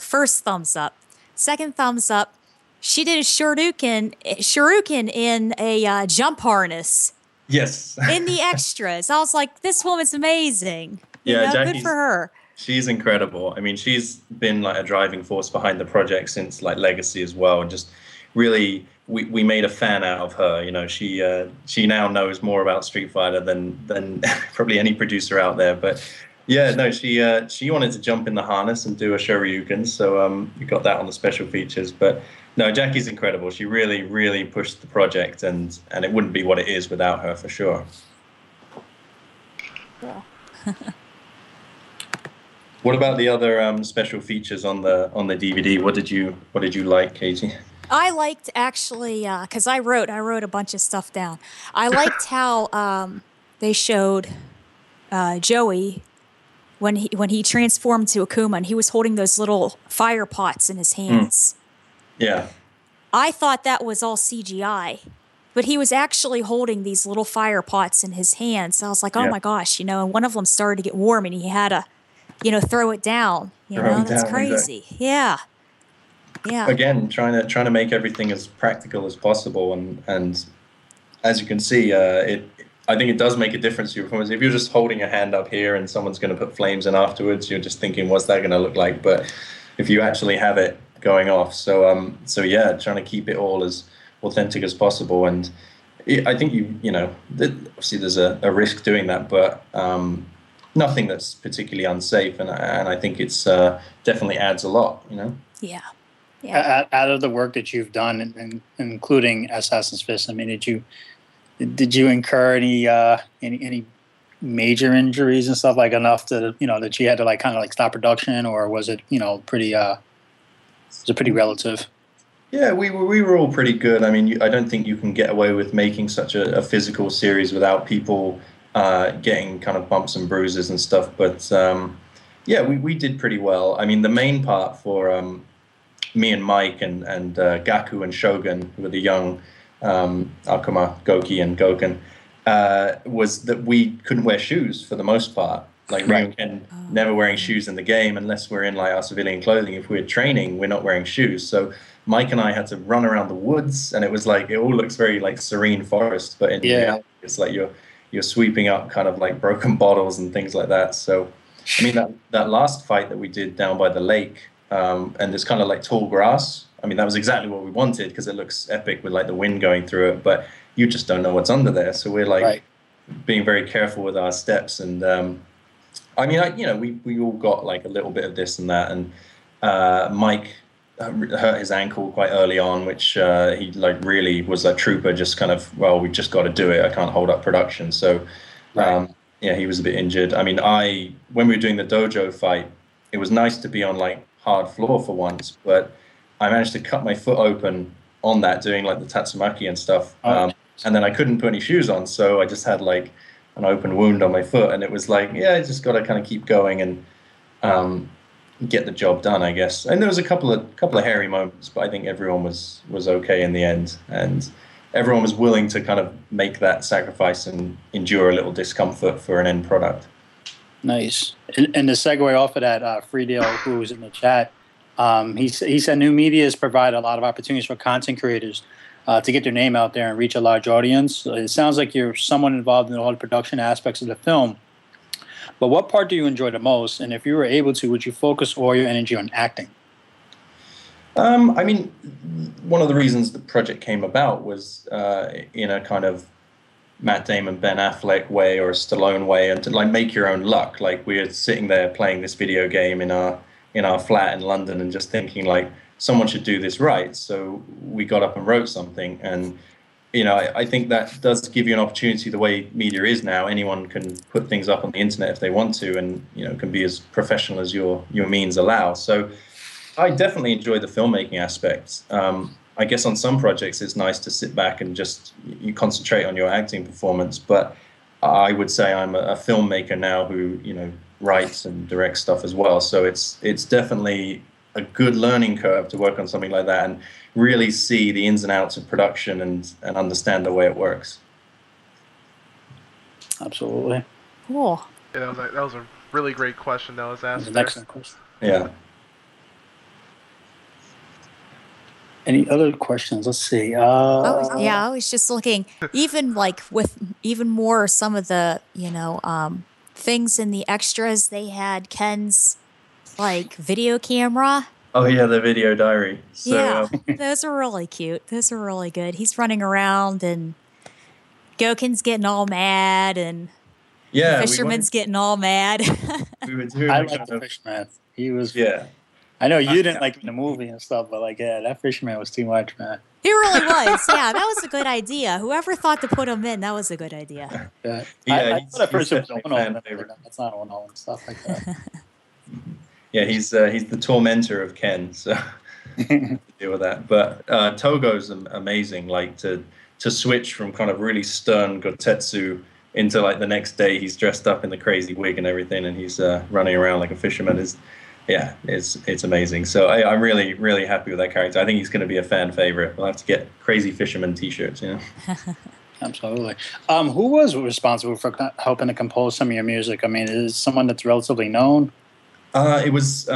First thumbs up. Second thumbs up. She did a shuriken in a jump harness. Yes. In the extras. I was like, this woman's amazing. Good for her. She's incredible. I mean, she's been like a driving force behind the project since like Legacy as well. And just really, we made a fan out of her. She now knows more about Street Fighter than probably any producer out there. But yeah, no, she wanted to jump in the harness and do a Shoryuken, so we got that on the special features. But no, Jackie's incredible. She really, really pushed the project, and it wouldn't be what it is without her for sure. Yeah. What about the other special features on the DVD? What did you like, Katie? I liked actually because I wrote a bunch of stuff down. I liked how they showed Joey when he transformed to Akuma, and he was holding those little fire pots in his hands. Yeah. I thought that was all CGI, but he was actually holding these little fire pots in his hands. So I was like, oh my gosh, and one of them started to get warm, and he had to, throw it down. That's crazy. Exactly. Yeah. Yeah. Again, trying to make everything as practical as possible, and as you can see, I think it does make a difference to your performance. If you're just holding a hand up here and someone's going to put flames in afterwards, you're just thinking, what's that going to look like? But if you actually have it going off, so yeah, trying to keep it all as authentic as possible, and I think obviously there's a risk doing that, but nothing that's particularly unsafe, and I think it's definitely adds a lot, Yeah. Yeah. Out of the work that you've done, and including Assassin's Fist, I mean, did you incur any major injuries and stuff, like enough to that you had to like kind of like stop production, or was it pretty relative? Yeah, we were all pretty good. I mean, I don't think you can get away with making such a physical series without people getting kind of bumps and bruises and stuff. But yeah, we did pretty well. I mean, the main part for me and Mike and Gaku and Shogun, who were the young Akuma, Goki, and Goken, was that we couldn't wear shoes for the most part. Like Ryu and Ken never wearing shoes in the game unless we're in like our civilian clothing. If we're training, we're not wearing shoes. So Mike and I had to run around the woods, and it was like it all looks very like serene forest, but in reality, it's like you're sweeping up kind of like broken bottles and things like that. So, I mean that last fight that we did down by the lake, and there's kind of like tall grass. I mean, that was exactly what we wanted because it looks epic with like the wind going through it, but you just don't know what's under there. So we're like being very careful with our steps. And I mean, we all got like a little bit of this and that. And Mike hurt his ankle quite early on, which he like really was a trooper, just kind of, well, we just got to do it. I can't hold up production. So yeah, he was a bit injured. I mean, when we were doing the dojo fight, it was nice to be on like hard floor for once, but I managed to cut my foot open on that doing like the tatsumaki and stuff. And then I couldn't put any shoes on, so I just had like an open wound on my foot, and it was like, yeah, I just got to kind of keep going and get the job done, I guess. And there was a couple of hairy moments, but I think everyone was okay in the end, and everyone was willing to kind of make that sacrifice and endure a little discomfort for an end product. Nice. And to segue off of that, Friedel, who was in the chat, he said new medias provide a lot of opportunities for content creators to get their name out there and reach a large audience. It sounds like you're somewhat involved in all the production aspects of the film. But what part do you enjoy the most? And if you were able to, would you focus all your energy on acting? I mean, one of the reasons the project came about was in a kind of Matt Damon, Ben Affleck way or a Stallone way, and to like make your own luck. Like we're sitting there playing this video game in our flat in London and just thinking like someone should do this right. So we got up and wrote something, and I think that does give you an opportunity. The way media is now, anyone can put things up on the internet if they want to, and can be as professional as your means allow. So I definitely enjoy the filmmaking aspects. I guess on some projects it's nice to sit back and just you concentrate on your acting performance, but I would say I'm a filmmaker now who writes and directs stuff as well. So it's definitely a good learning curve to work on something like that and really see the ins and outs of production and understand the way it works. Absolutely. Cool. Yeah, that was a really great question that was asked. An excellent question. Yeah. Any other questions? Let's see. I was just looking, even like with even more some of the, things in the extras. They had Ken's like video camera. Oh yeah, the video diary. So, those are really cute. Those are really good. He's running around and Goken's getting all mad and the fisherman's getting all mad. I like the fisherman. He was I know you didn't like the movie and stuff, but that fisherman was too much, man. He really was. Yeah, that was a good idea. Whoever thought to put him in, that was a good idea. I thought at first it was that's not Ono and stuff like that. Yeah, he's the tormentor of Ken, so deal with that. But Togo's amazing. Like to switch from kind of really stern Gotetsu into like the next day he's dressed up in the crazy wig and everything, and he's running around like a fisherman is. Yeah, it's amazing. So I'm really, really happy with that character. I think he's going to be a fan favorite. We'll have to get Crazy Fisherman T-shirts, Absolutely. Who was responsible for helping to compose some of your music? I mean, is it someone that's relatively known? It was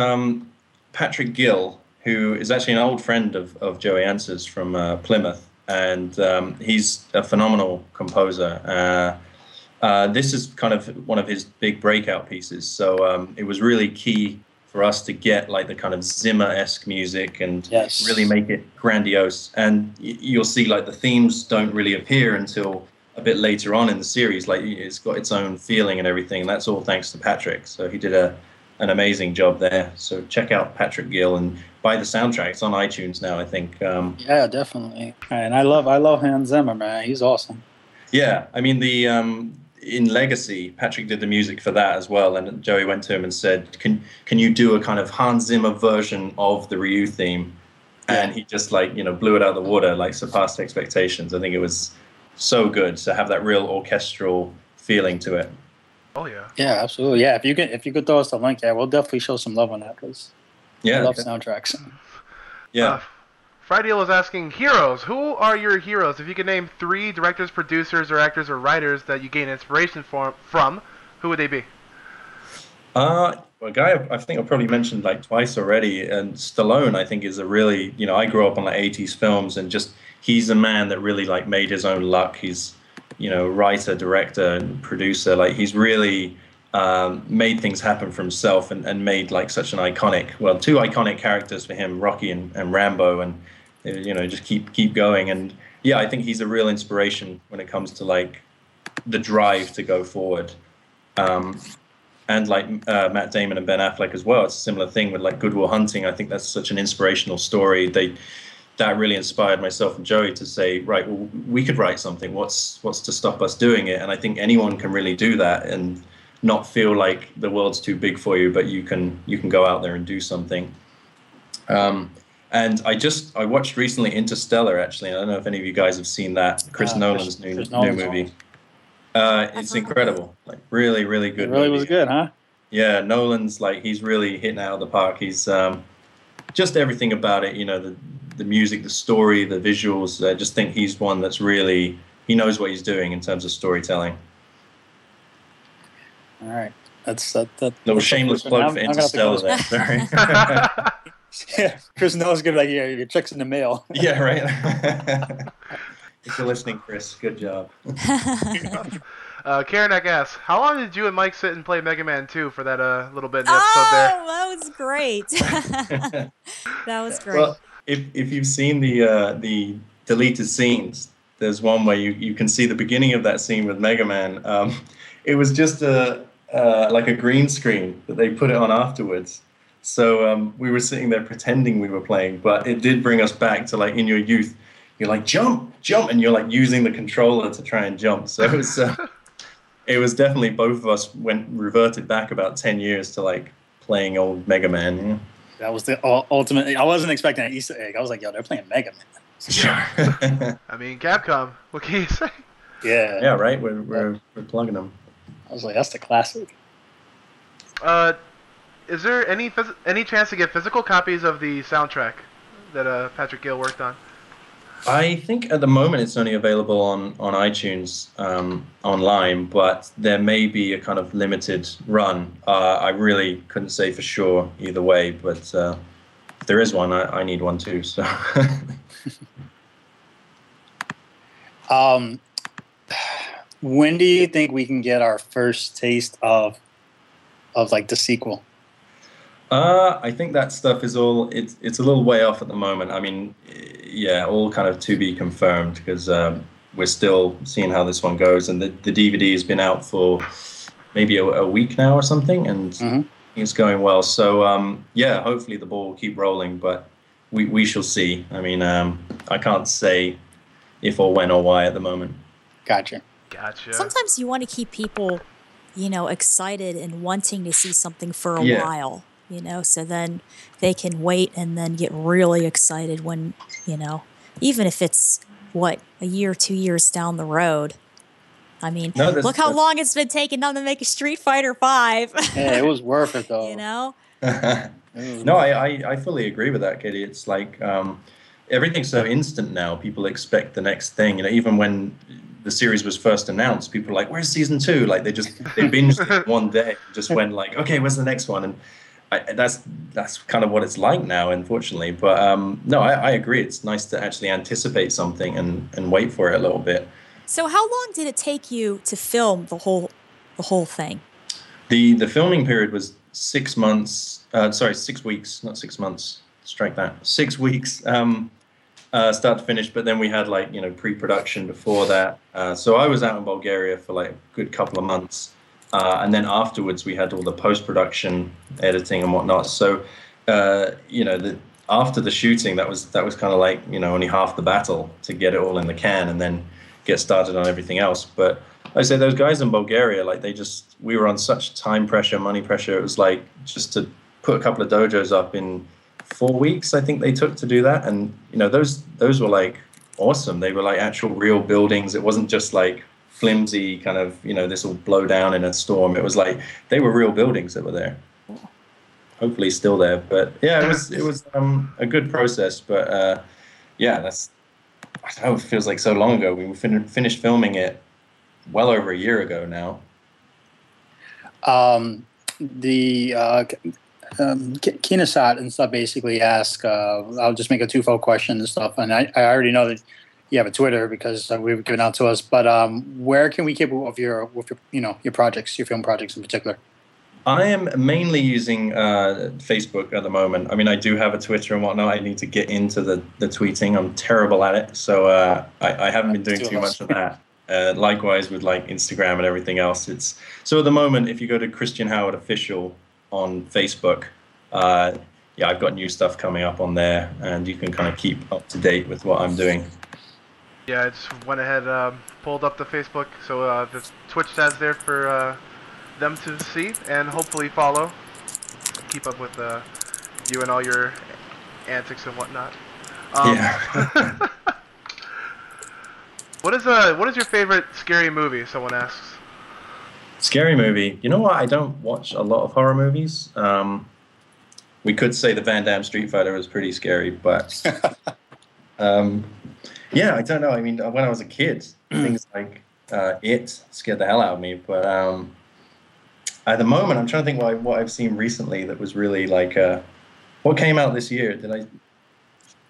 Patrick Gill, who is actually an old friend of Joey Answers from Plymouth, and he's a phenomenal composer. This is kind of one of his big breakout pieces. So it was really key for us to get like the kind of Zimmer-esque music and really make it grandiose. And you'll see like the themes don't really appear until a bit later on in the series. Like it's got its own feeling and everything. And that's all thanks to Patrick. So he did an amazing job there. So check out Patrick Gill and buy the soundtrack. It's on iTunes now, I think. Yeah, definitely. And I love Hans Zimmer, man. He's awesome. Yeah, I mean in Legacy, Patrick did the music for that as well, and Joey went to him and said, "Can you do a kind of Hans Zimmer version of the Ryu theme?" And he just blew it out of the water, like surpassed expectations. I think it was so good to have that real orchestral feeling to it. Oh yeah. Yeah, absolutely. Yeah, if you could throw us the link, we'll definitely show some love on that because I love soundtracks. Yeah. Friday was asking heroes. Who are your heroes? If you could name 3 directors, producers, or actors or writers that you gain inspiration from, who would they be? A guy I think I've probably mentioned like twice already, and Stallone I think is a really, I grew up on like 80s films, and just he's a man that really like made his own luck. He's, writer, director, and producer. Like he's really made things happen for himself, and made like such an iconic, well, 2 iconic characters for him, Rocky and Rambo, and just keep going. And yeah, I think he's a real inspiration when it comes to like the drive to go forward. And like Matt Damon and Ben Affleck as well, it's a similar thing with like Good Will Hunting. I think that's such an inspirational story. That really inspired myself and Joey to say, right, well, we could write something. What's to stop us doing it? And I think anyone can really do that and not feel like the world's too big for you, but you can go out there and do something. And I watched recently Interstellar. Actually, I don't know if any of you guys have seen that. Chris Nolan's new movie. It's incredible. Like really, really good. It really movie. was good, huh? Yeah, Nolan's like he's really hitting out of the park. He's just everything about it. The music, the story, the visuals. I just think he's one that's really, he knows what he's doing in terms of storytelling. All right, that's little shameless plug for Interstellar there. Sorry. Yeah, Chris knows good. Like, yeah, your check's in the mail. Yeah, right. If you're listening, Chris, good job. Karanek asks, how long did you and Mike sit and play Mega Man 2 for that little bit in the episode there? Oh, that was great. That was great. Well, if you've seen the deleted scenes, there's one where you can see the beginning of that scene with Mega Man. It was just like a green screen that they put it on afterwards. So we were sitting there pretending we were playing, but it did bring us back to like in your youth. You're like, jump, and you're like using the controller to try and jump. So it was definitely both of us reverted back about 10 years to like playing old Mega Man. Yeah. That was the ultimate. I wasn't expecting an Easter egg. I was like, yo, they're playing Mega Man. Sure. I mean, Capcom. What can you say? Yeah. Yeah, right. We're plugging them. I was like, that's the classic. Is there any chance to get physical copies of the soundtrack that Patrick Gill worked on? I think at the moment it's only available on iTunes online, but there may be a kind of limited run. I really couldn't say for sure either way, but if there is one, I need one too. So, when do you think we can get our first taste of like the sequel? I think that stuff is all, it's a little way off at the moment. I mean, yeah, all kind of to be confirmed, because we're still seeing how this one goes. And the DVD has been out for maybe a week now or something, and it's going well. So, yeah, hopefully the ball will keep rolling, but we shall see. I mean, I can't say if or when or why at the moment. Gotcha. Sometimes you want to keep people, excited and wanting to see something for a while. So then they can wait and then get really excited when, even if it's, a year, 2 years down the road. I mean, look how long it's been taking them to make a Street Fighter V. Yeah, it was worth it, though. No, I fully agree with that, Katie. It's like everything's so instant now. People expect the next thing. Even when the series was first announced, people were like, where's season 2? Like, they binged it one day, just went like, okay, where's the next one? And that's kind of what it's like now, unfortunately. But no, I agree. It's nice to actually anticipate something and wait for it a little bit. So how long did it take you to film the whole thing? The filming period was 6 months. 6 weeks, not 6 months. Strike that. 6 weeks, start to finish. But then we had pre-production before that. So I was out in Bulgaria for like a good couple of months. And then afterwards, we had all the post-production, editing, and whatnot. So, after the shooting, that was kind of like only half the battle to get it all in the can and then get started on everything else. But I say those guys in Bulgaria, like we were on such time pressure, money pressure. It was like just to put a couple of dojos up in 4 weeks, I think they took to do that. And those were like awesome. They were like actual real buildings. It wasn't just like flimsy kind of, this will blow down in a storm. It was like they were real buildings that were there. Hopefully still there. But yeah, it was a good process. But yeah, I don't know, it feels like so long ago. We finished filming it well over a year ago now. Kinesat and stuff basically ask, I'll just make a twofold question and stuff, and I already know that you have a Twitter because we've given out to us, but where can we keep up with your your projects, your film projects in particular? I am mainly using Facebook at the moment. I mean, I do have a Twitter and whatnot. I need to get into the tweeting. I'm terrible at it, so I haven't been doing too much of that. Likewise with like Instagram and everything else. So at the moment, if you go to Christian Howard Official on Facebook, yeah, I've got new stuff coming up on there, and you can kind of keep up to date with what I'm doing. Yeah, I just went ahead, pulled up the Facebook, so the Twitch tab's there for them to see and hopefully follow. Keep up with you and all your antics and whatnot. Yeah. What is your favorite scary movie? Someone asks. Scary movie. You know what? I don't watch a lot of horror movies. We could say the Van Damme Street Fighter was pretty scary, but yeah, I don't know. I mean, when I was a kid, things like It scared the hell out of me. But at the moment, I'm trying to think what I've seen recently that was really like. What came out this year?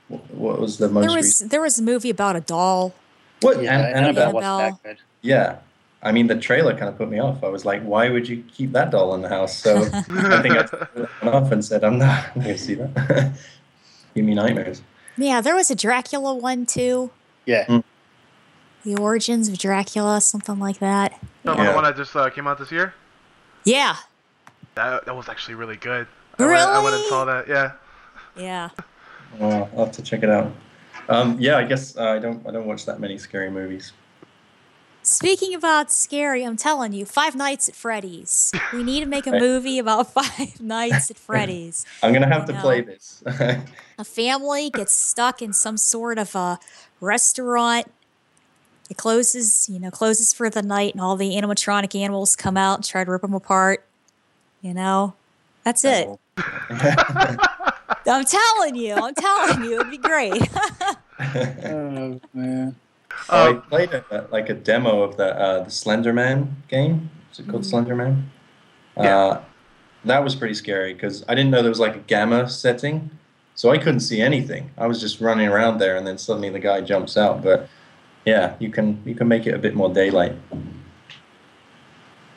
What was the most recent? There was a movie about a doll. What? Yeah, Annabelle wasn't that good. Yeah. I mean, the trailer kind of put me off. I was like, why would you keep that doll in the house? So I think I went off and said, I'm not going to see that. Give me nightmares. Yeah, there was a Dracula one, too. Yeah. The Origins of Dracula, something like that. The one that just came out this year? Yeah. That was actually really good. Really? I went and saw that, yeah. Yeah. Oh, I'll have to check it out. Yeah, I guess I don't watch that many scary movies. Speaking about scary, I'm telling you, Five Nights at Freddy's. We need to make a movie about Five Nights at Freddy's. I'm going to have to play this. A family gets stuck in some sort of a restaurant. It closes for the night, and all the animatronic animals come out and try to rip them apart. That's it. I'm telling you, it'd be great. Oh man. I played a demo of the Slender Man game. Is it called Slender Man? Yeah. That was pretty scary because I didn't know there was like a gamma setting, so I couldn't see anything. I was just running around there, and then suddenly the guy jumps out. But yeah, you can make it a bit more daylight.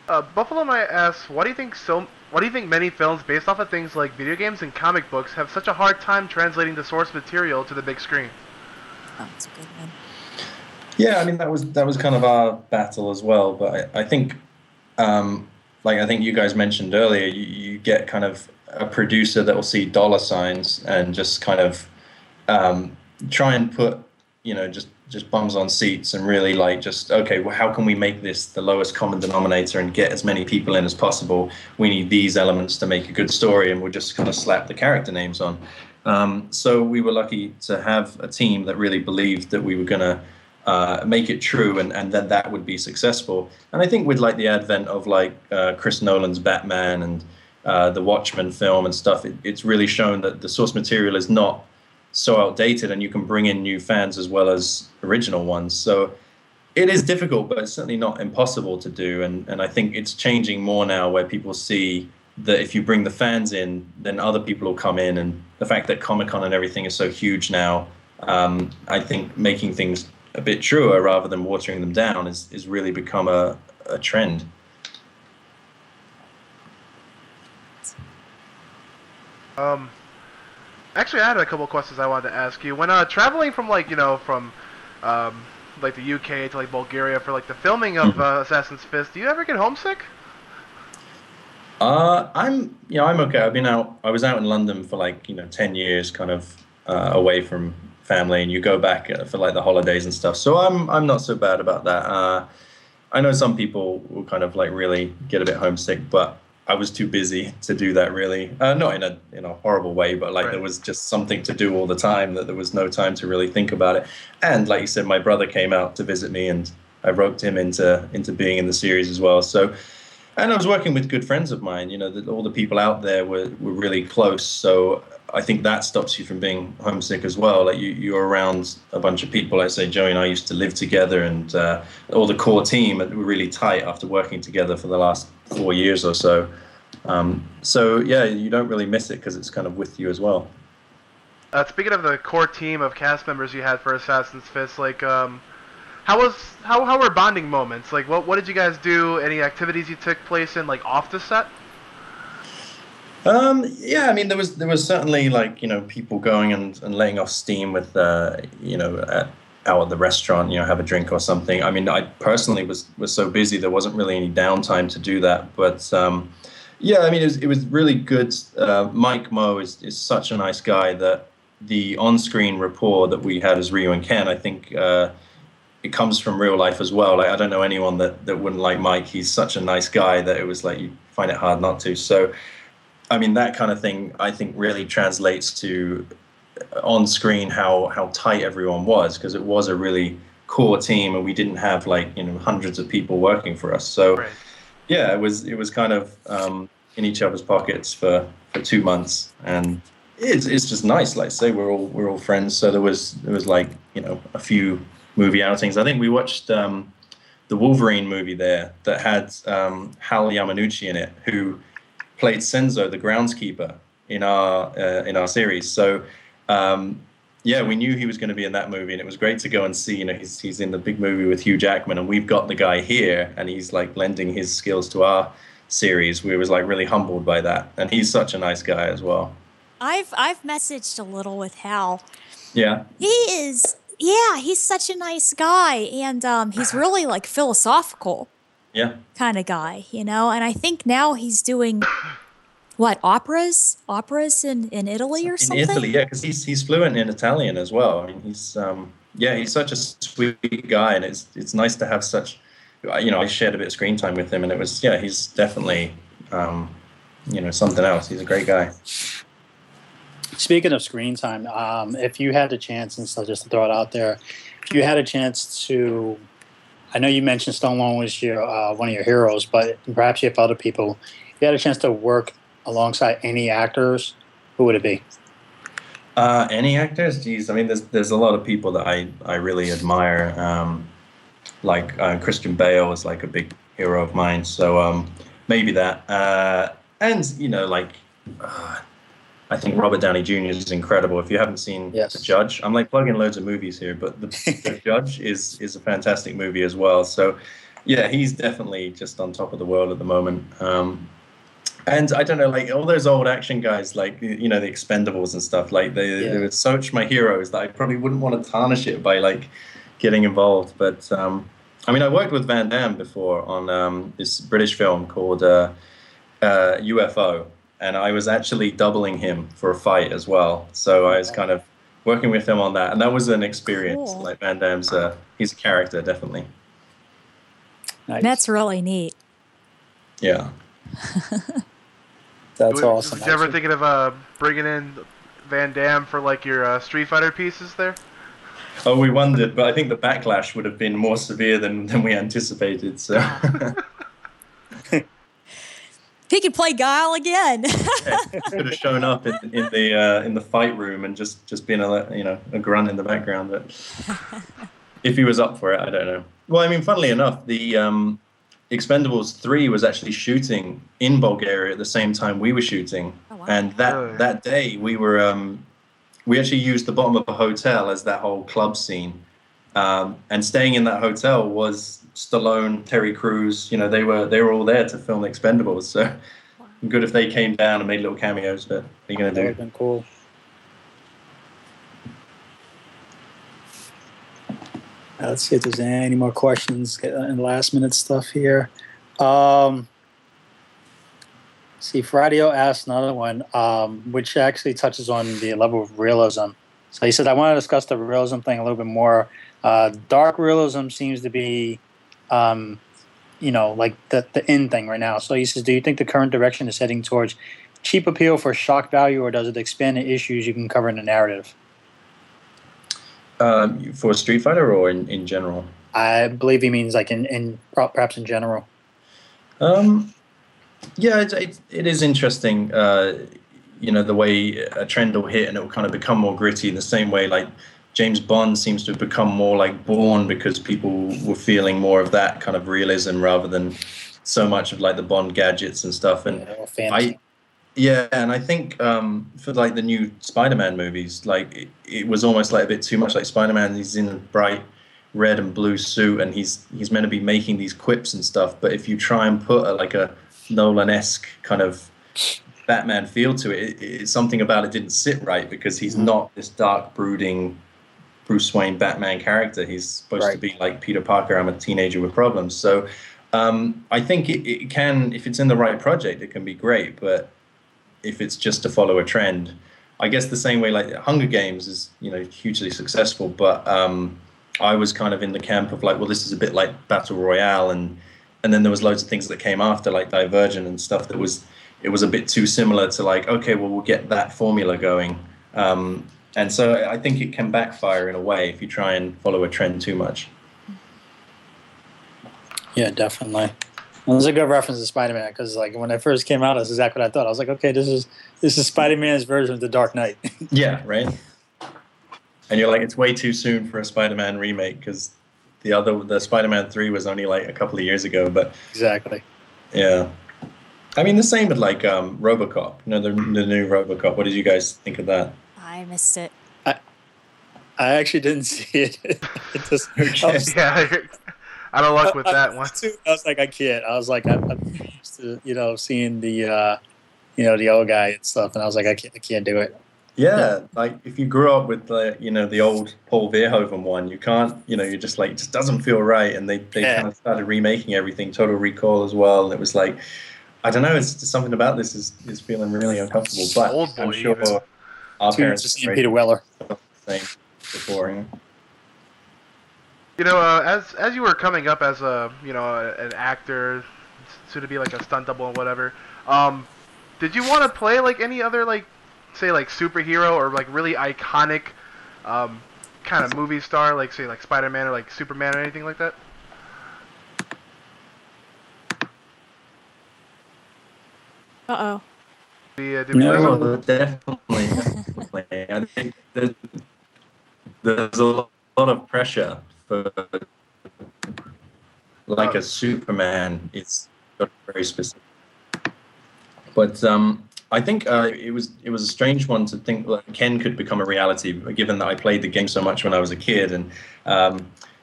Buffalo might ask, why do you think many films based off of things like video games and comic books have such a hard time translating the source material to the big screen? Oh, that's a good one. Yeah, I mean that was kind of our battle as well. But I think, like I think you guys mentioned earlier, you get kind of a producer that will see dollar signs and just kind of try and put just bums on seats and really like just, okay, well, how can we make this the lowest common denominator and get as many people in as possible? We need these elements to make a good story, and we'll just kind of slap the character names on. So we were lucky to have a team that really believed that we were going to make it true, and then that would be successful. And I think with like the advent of like Chris Nolan's Batman and the Watchmen film and stuff, it's really shown that the source material is not so outdated, and you can bring in new fans as well as original ones. So it is difficult, but it's certainly not impossible to do. And I think it's changing more now, where people see that if you bring the fans in, then other people will come in. And the fact that Comic-Con and everything is so huge now, I think making things a bit truer rather than watering them down is really become a trend. Actually, I had a couple of questions I wanted to ask you. When traveling from like like the UK to like Bulgaria for like the filming of Assassin's Fist, do you ever get homesick? I'm okay. I was out in London for like 10 years, kind of away from family, and you go back for like the holidays and stuff. So I'm not so bad about that. I know some people will kind of like really get a bit homesick, but I was too busy to do that really. Not in a horrible way, but like There was just something to do all the time that there was no time to really think about it. And like you said, my brother came out to visit me, and I roped him into being in the series as well. So, and I was working with good friends of mine. All the people out there were really close. So I think that stops you from being homesick as well. Like you're around a bunch of people. Like say Joey and I used to live together, and all the core team were really tight after working together for the last 4 years or so. So yeah, you don't really miss it because it's kind of with you as well. Speaking of the core team of cast members you had for Assassin's Fist, like how were bonding moments? Like what did you guys do? Any activities you took place in like off the set? Yeah, I mean, there was certainly like, people going and letting off steam with, out at the restaurant, have a drink or something. I mean, I personally was so busy, there wasn't really any downtime to do that. But yeah, I mean, it was really good. Mike Moe is such a nice guy that the on-screen rapport that we had as Ryu and Ken, I think it comes from real life as well. Like, I don't know anyone that wouldn't like Mike. He's such a nice guy that it was like you find it hard not to. So I mean, that kind of thing, I think, really translates to on screen how tight everyone was, because it was a really core team, and we didn't have like hundreds of people working for us. So right. Yeah, it was kind of in each other's pockets for 2 months, and it's just nice. Like I say, we're all friends. So there was like a few movie outings. I think we watched the Wolverine movie there that had Hal Yamanuchi in it, who played Senzo, the groundskeeper, in our series. So yeah, we knew he was going to be in that movie, and it was great to go and see. He's in the big movie with Hugh Jackman, and we've got the guy here, and he's like lending his skills to our series. We was like really humbled by that, and he's such a nice guy as well. I've messaged a little with Hal. Yeah, he's such a nice guy, and he's really like philosophical. Yeah, kind of guy, and I think now he's doing operas in Italy or something. In Italy, yeah, because he's fluent in Italian as well. I mean, he's such a sweet guy, and it's nice to have such. I shared a bit of screen time with him, and it was he's definitely something else. He's a great guy. Speaking of screen time, if you had a chance, and so just to throw it out there, if you had a chance to. I know you mentioned Stallone was your one of your heroes, but perhaps you have other people. If you had a chance to work alongside any actors, who would it be? Any actors? Geez, I mean, there's a lot of people that I really admire. Like Christian Bale is like a big hero of mine, so maybe that. And I think Robert Downey Jr. is incredible. If you haven't seen The Judge, I'm like plugging loads of movies here, but The Judge is a fantastic movie as well. So, yeah, he's definitely just on top of the world at the moment. And I don't know, like all those old action guys, like the Expendables and stuff, like they were such my heroes that I probably wouldn't want to tarnish it by like getting involved. But I mean, I worked with Van Damme before on this British film called UFO. And I was actually doubling him for a fight as well. So I was kind of working with him on that. And that was an experience. Cool. Like Van Damme's, he's a character, definitely. Nice. That's really neat. Yeah. That's awesome. Did you ever thinking of bringing in Van Damme for like your Street Fighter pieces there? Oh, we wondered, but I think the backlash would have been more severe than we anticipated. So. He could play Guile again. Could have shown up in the fight room and just been a grunt in the background. But if he was up for it, I don't know. Well, I mean, funnily enough, the Expendables 3 was actually shooting in Bulgaria at the same time we were shooting, and that day we were we actually used the bottom of a hotel as that whole club scene, and staying in that hotel was. Stallone, Terry Crews, they were all there to film Expendables. So good if they came down and made little cameos. But what are you going to do? That would have been cool. Let's see if there's any more questions and last minute stuff here. See, Fradio asked another one, which actually touches on the level of realism. So he said, I want to discuss the realism thing a little bit more. Dark realism seems to be like the in thing right now. So he says, do you think the current direction is heading towards cheap appeal for shock value, or does it expand the issues you can cover in the narrative? For Street Fighter or in general? I believe he means like in perhaps in general. Yeah, it is interesting. the way a trend will hit and it will kind of become more gritty in the same way like James Bond seems to have become more like Bourne because people were feeling more of that kind of realism rather than so much of like the Bond gadgets and stuff. And I think for like the new Spider-Man movies, like it was almost like a bit too much like Spider-Man. He's in a bright red and blue suit and he's meant to be making these quips and stuff. But if you try and put like a Nolan-esque kind of Batman feel to it, it's something about it didn't sit right because he's not this dark, brooding Bruce Wayne Batman character. He's supposed to be like Peter Parker, I'm a teenager with problems. So I think it can, if it's in the right project, it can be great. But if it's just to follow a trend, I guess the same way like Hunger Games is, hugely successful. But I was kind of in the camp of like, well, this is a bit like Battle Royale. And then there was loads of things that came after like Divergent and stuff that it was a bit too similar to like, okay, well, we'll get that formula going. And so I think it can backfire in a way if you try and follow a trend too much. Yeah, definitely. Well, it's a good reference to Spider-Man because, like, when I first came out, that's exactly what I thought. I was like, okay, this is Spider-Man's version of The Dark Knight. Yeah, right. And you're like, it's way too soon for a Spider-Man remake because the Spider-Man 3 was only like a couple of years ago. But exactly. Yeah. I mean, the same with like RoboCop. The new RoboCop. What did you guys think of that? I missed it. I actually didn't see it. It just, out of luck with that one. I was like, I can't. I was like, I'm used to, seeing the, the old guy and stuff, and I was like, I can't do it. Yeah, like if you grew up with the old Paul Verhoeven one, you can't, you're just like, it just doesn't feel right. And they kind of started remaking everything, Total Recall as well. And it was like, I don't know, it's just something about this is feeling really uncomfortable. But Old boy, I'm sure our parents just Peter Weller. Same before. As you were coming up as an actor, soon to be like a stunt double or whatever, did you want to play like any other like, say like superhero or like really iconic, kind of movie star, like say like Spider-Man or like Superman or anything like that? Uh-oh. No, definitely. I think there's a lot of pressure for like a Superman. It's very specific. But I think it was a strange one to think that Ken could become a reality, given that I played the game so much when I was a kid. And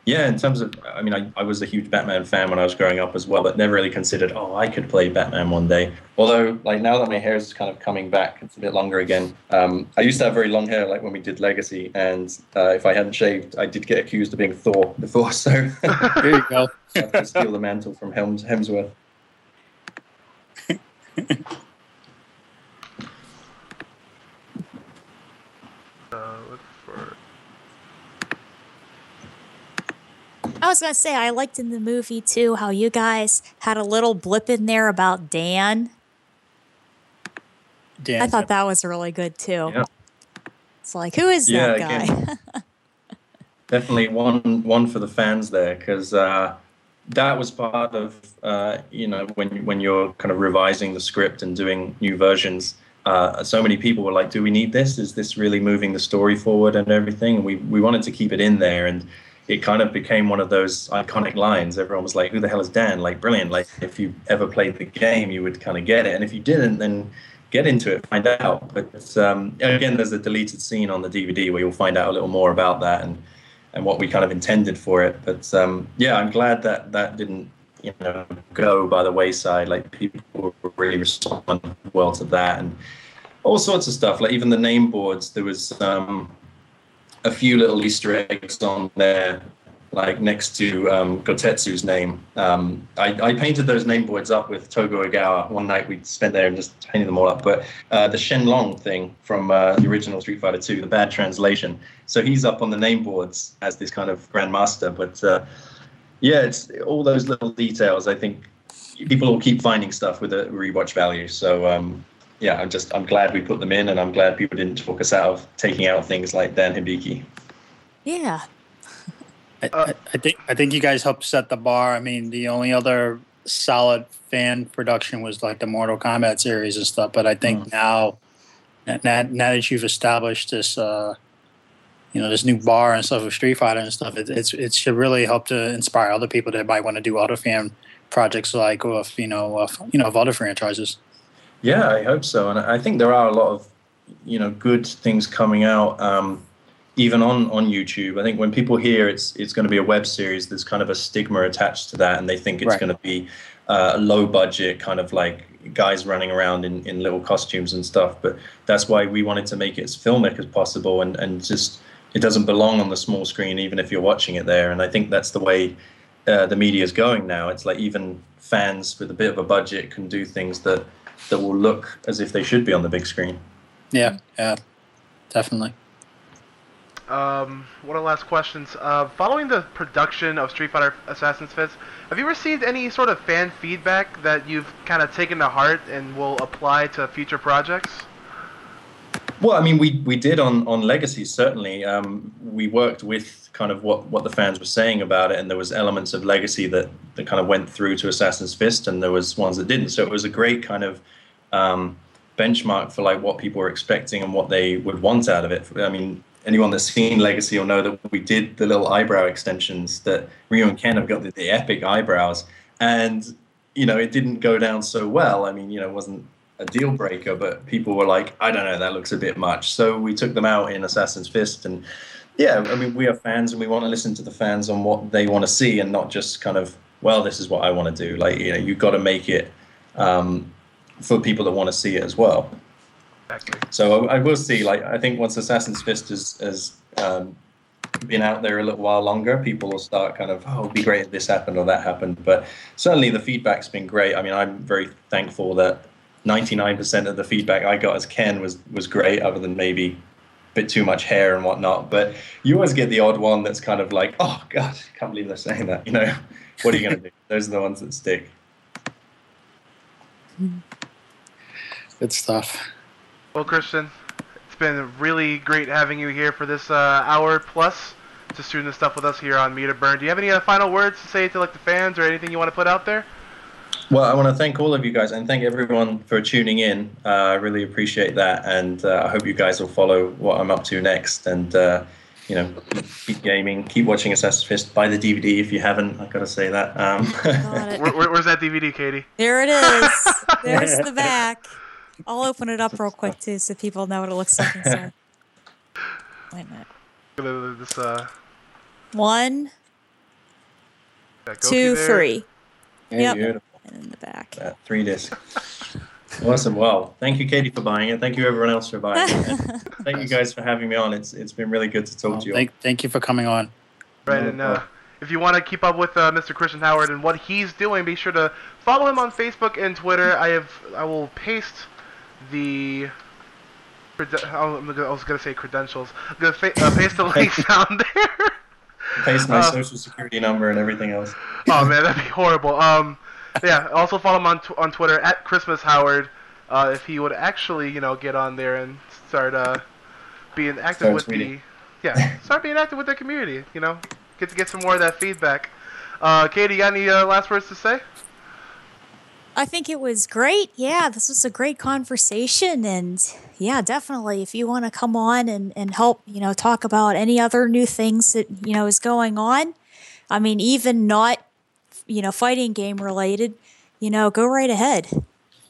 in terms of, I mean, I was a huge Batman fan when I was growing up as well, but never really considered, I could play Batman one day. Although, like, now that my hair is kind of coming back, it's a bit longer again. I used to have very long hair, like when we did Legacy, and if I hadn't shaved, I did get accused of being Thor before. So there you go. I have to steal the mantle from Hemsworth. I was going to say, I liked in the movie, too, how you guys had a little blip in there about Dan. I thought that was really good, too. Yeah. It's like, who is that guy? Again, definitely one for the fans there, because that was part of, when you're kind of revising the script and doing new versions, so many people were like, do we need this? Is this really moving the story forward and everything? And we wanted to keep it in there, and it kind of became one of those iconic lines. Everyone was like, who the hell is Dan? Like, brilliant. Like, if you ever played the game, you would kind of get it. And if you didn't, then get into it, find out. But again, there's a deleted scene on the DVD where you'll find out a little more about that and what we kind of intended for it. But I'm glad that didn't, go by the wayside. Like, people really respond well to that and all sorts of stuff. Like, even the name boards, there was a few little Easter eggs on there, like next to Gotetsu's name. I painted those name boards up with Togo Ogawa. One night we spent there and just painted them all up. But the Shenlong thing from the original Street Fighter 2, the bad translation. So he's up on the name boards as this kind of grandmaster. But it's all those little details. I think people will keep finding stuff with a rewatch value. So I'm glad we put them in, and I'm glad people didn't talk us out of taking out things like Dan Hibiki. Yeah. I think you guys helped set the bar. I mean, the only other solid fan production was like the Mortal Kombat series and stuff. But I think now now that you've established this, this new bar and stuff with Street Fighter and stuff, it should really help to inspire other people that might want to do other fan projects like of other franchises. Yeah, I hope so, and I think there are a lot of good things coming out, even on YouTube. I think when people hear it's going to be a web series, there's kind of a stigma attached to that, and they think it's going to be a low budget, kind of like guys running around in little costumes and stuff. But that's why we wanted to make it as filmic as possible, and just it doesn't belong on the small screen, even if you're watching it there. And I think that's the way the media is going now. It's like even fans with a bit of a budget can do things that will look as if they should be on the big screen. Yeah, definitely. One of the last questions. Following the production of Street Fighter Assassin's Fist, have you received any sort of fan feedback that you've kind of taken to heart and will apply to future projects? Well, I mean, we did on Legacy, certainly. We worked with kind of what the fans were saying about it, and there was elements of Legacy that kind of went through to Assassin's Fist, and there was ones that didn't. So it was a great kind of benchmark for like what people were expecting and what they would want out of it. I mean, anyone that's seen Legacy will know that we did the little eyebrow extensions that Ryu and Ken have got the epic eyebrows, and it didn't go down so well. I mean, it wasn't a deal breaker, but people were like, I don't know, that looks a bit much. So we took them out in Assassin's Fist, and yeah, I mean, we are fans and we want to listen to the fans on what they want to see, and not just kind of, well, this is what I want to do. Like, you've got to make it for people that want to see it as well. Exactly. So I will see, like, I think once Assassin's Fist has been out there a little while longer, people will start kind of, oh, it'd be great if this happened or that happened. But certainly the feedback's been great. I mean, I'm very thankful that 99% of the feedback I got as Ken was great, other than maybe a bit too much hair and whatnot. But you always get the odd one that's kind of like, oh, God, I can't believe they're saying that. What are you going to do? Those are the ones that stick. Good stuff. Well, Christian, it's been really great having you here for this hour plus, just doing this stuff with us here on Meet or Burn. Do you have any final words to say to like the fans or anything you want to put out there? Well, I want to thank all of you guys and thank everyone for tuning in. I really appreciate that, and I hope you guys will follow what I'm up to next. And keep gaming, keep watching Assassin's Fist. Buy the DVD if you haven't. I've got to say that. Where's that DVD, Katie? There it is. There's the back. I'll open it up real quick too, so people know what it looks like inside. Wait a minute. 1, 2, 3. Yeah, yep. Beautiful. And in the back. 3 disc. Awesome. Well, thank you, Katie, for buying it. Thank you, everyone else, for buying it. And thank you guys for having me on. It's been really good to talk to you. Thank you for coming on. Right, and if you want to keep up with Mr. Christian Howard and what he's doing, be sure to follow him on Facebook and Twitter. I will paste the. I was gonna say credentials. I'm gonna paste the links down there. Paste my social security number and everything else. Oh man, that'd be horrible. Yeah. Also follow him on Twitter at Christmas Howard. If he would actually, get on there and start being active with the. Yeah, start being active with the community. Get to get some more of that feedback. Katie, you got any last words to say? I think it was great. Yeah, this was a great conversation. And yeah, definitely, if you want to come on and help, talk about any other new things that, is going on. I mean, even not, fighting game related, go right ahead.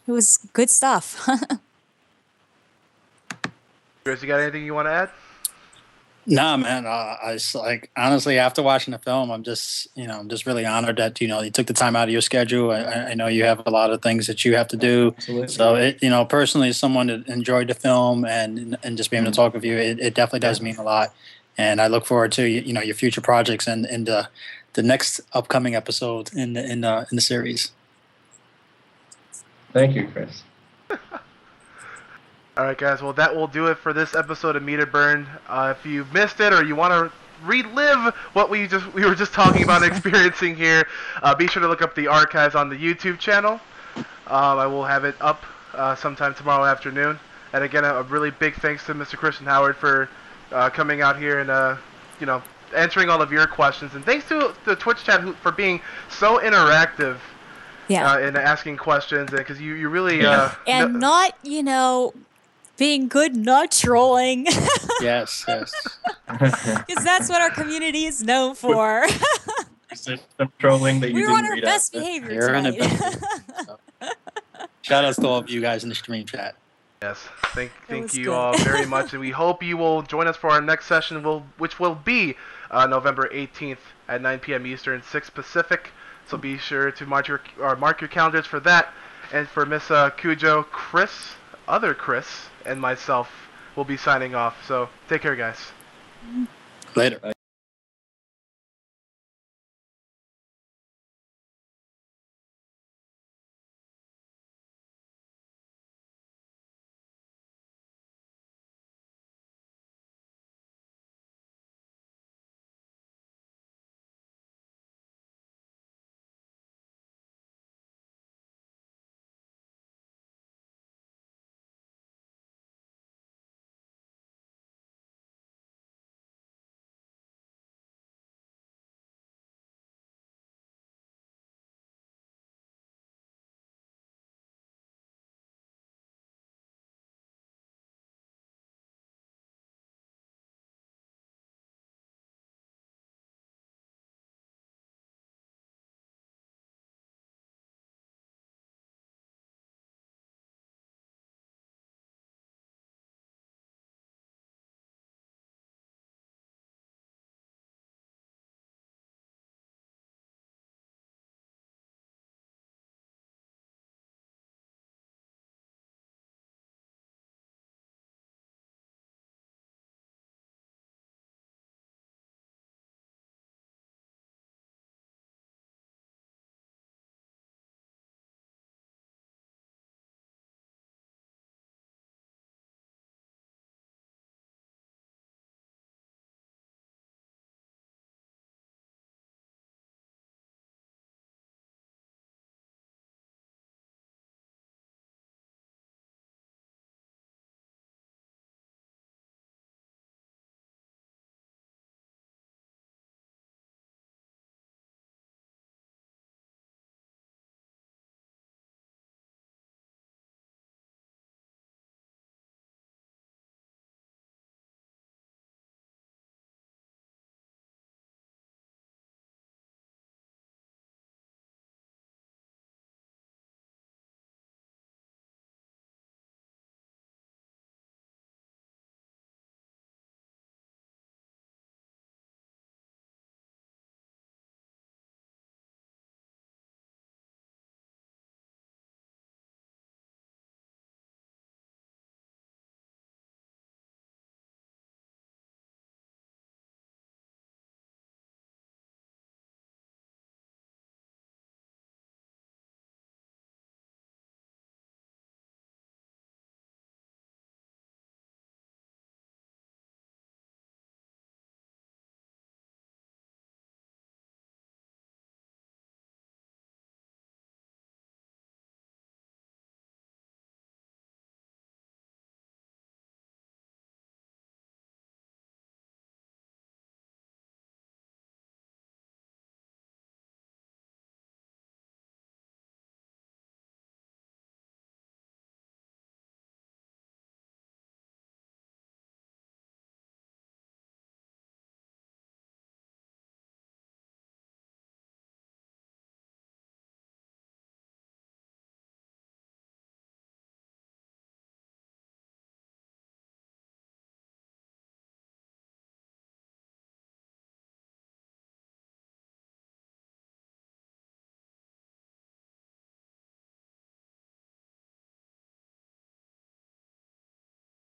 It was good stuff. Chris, you got anything you want to add? Nah, man. I just, honestly, after watching the film, I'm just really honored that you took the time out of your schedule. I know you have a lot of things that you have to do. Absolutely. So personally, as someone that enjoyed the film and just being able to talk with you, it definitely does mean a lot. And I look forward to your future projects and the next upcoming episode in the series. Thank you, Chris. All right, guys. Well, that will do it for this episode of Meet or Burn. If you missed it or you want to relive what we were just talking about and experiencing here, be sure to look up the archives on the YouTube channel. I will have it up sometime tomorrow afternoon. And again, a really big thanks to Mr. Christian Howard for coming out here and answering all of your questions. And thanks to the Twitch chat for being so interactive. Yeah. And asking questions, because you really and not being good, not trolling. Yes. Because that's what our community is known for. Some trolling that you We're on didn't our read best out. behavior You're on tonight. Shout outs to all of you guys in the stream chat. Yes, thank you good. all very much, and we hope you will join us for our next session, which will be November 18th at 9 p.m. Eastern, 6 Pacific. So be sure to mark your calendars for that. And for Miss Cujo, Chris, and myself will be signing off. So take care, guys. Later.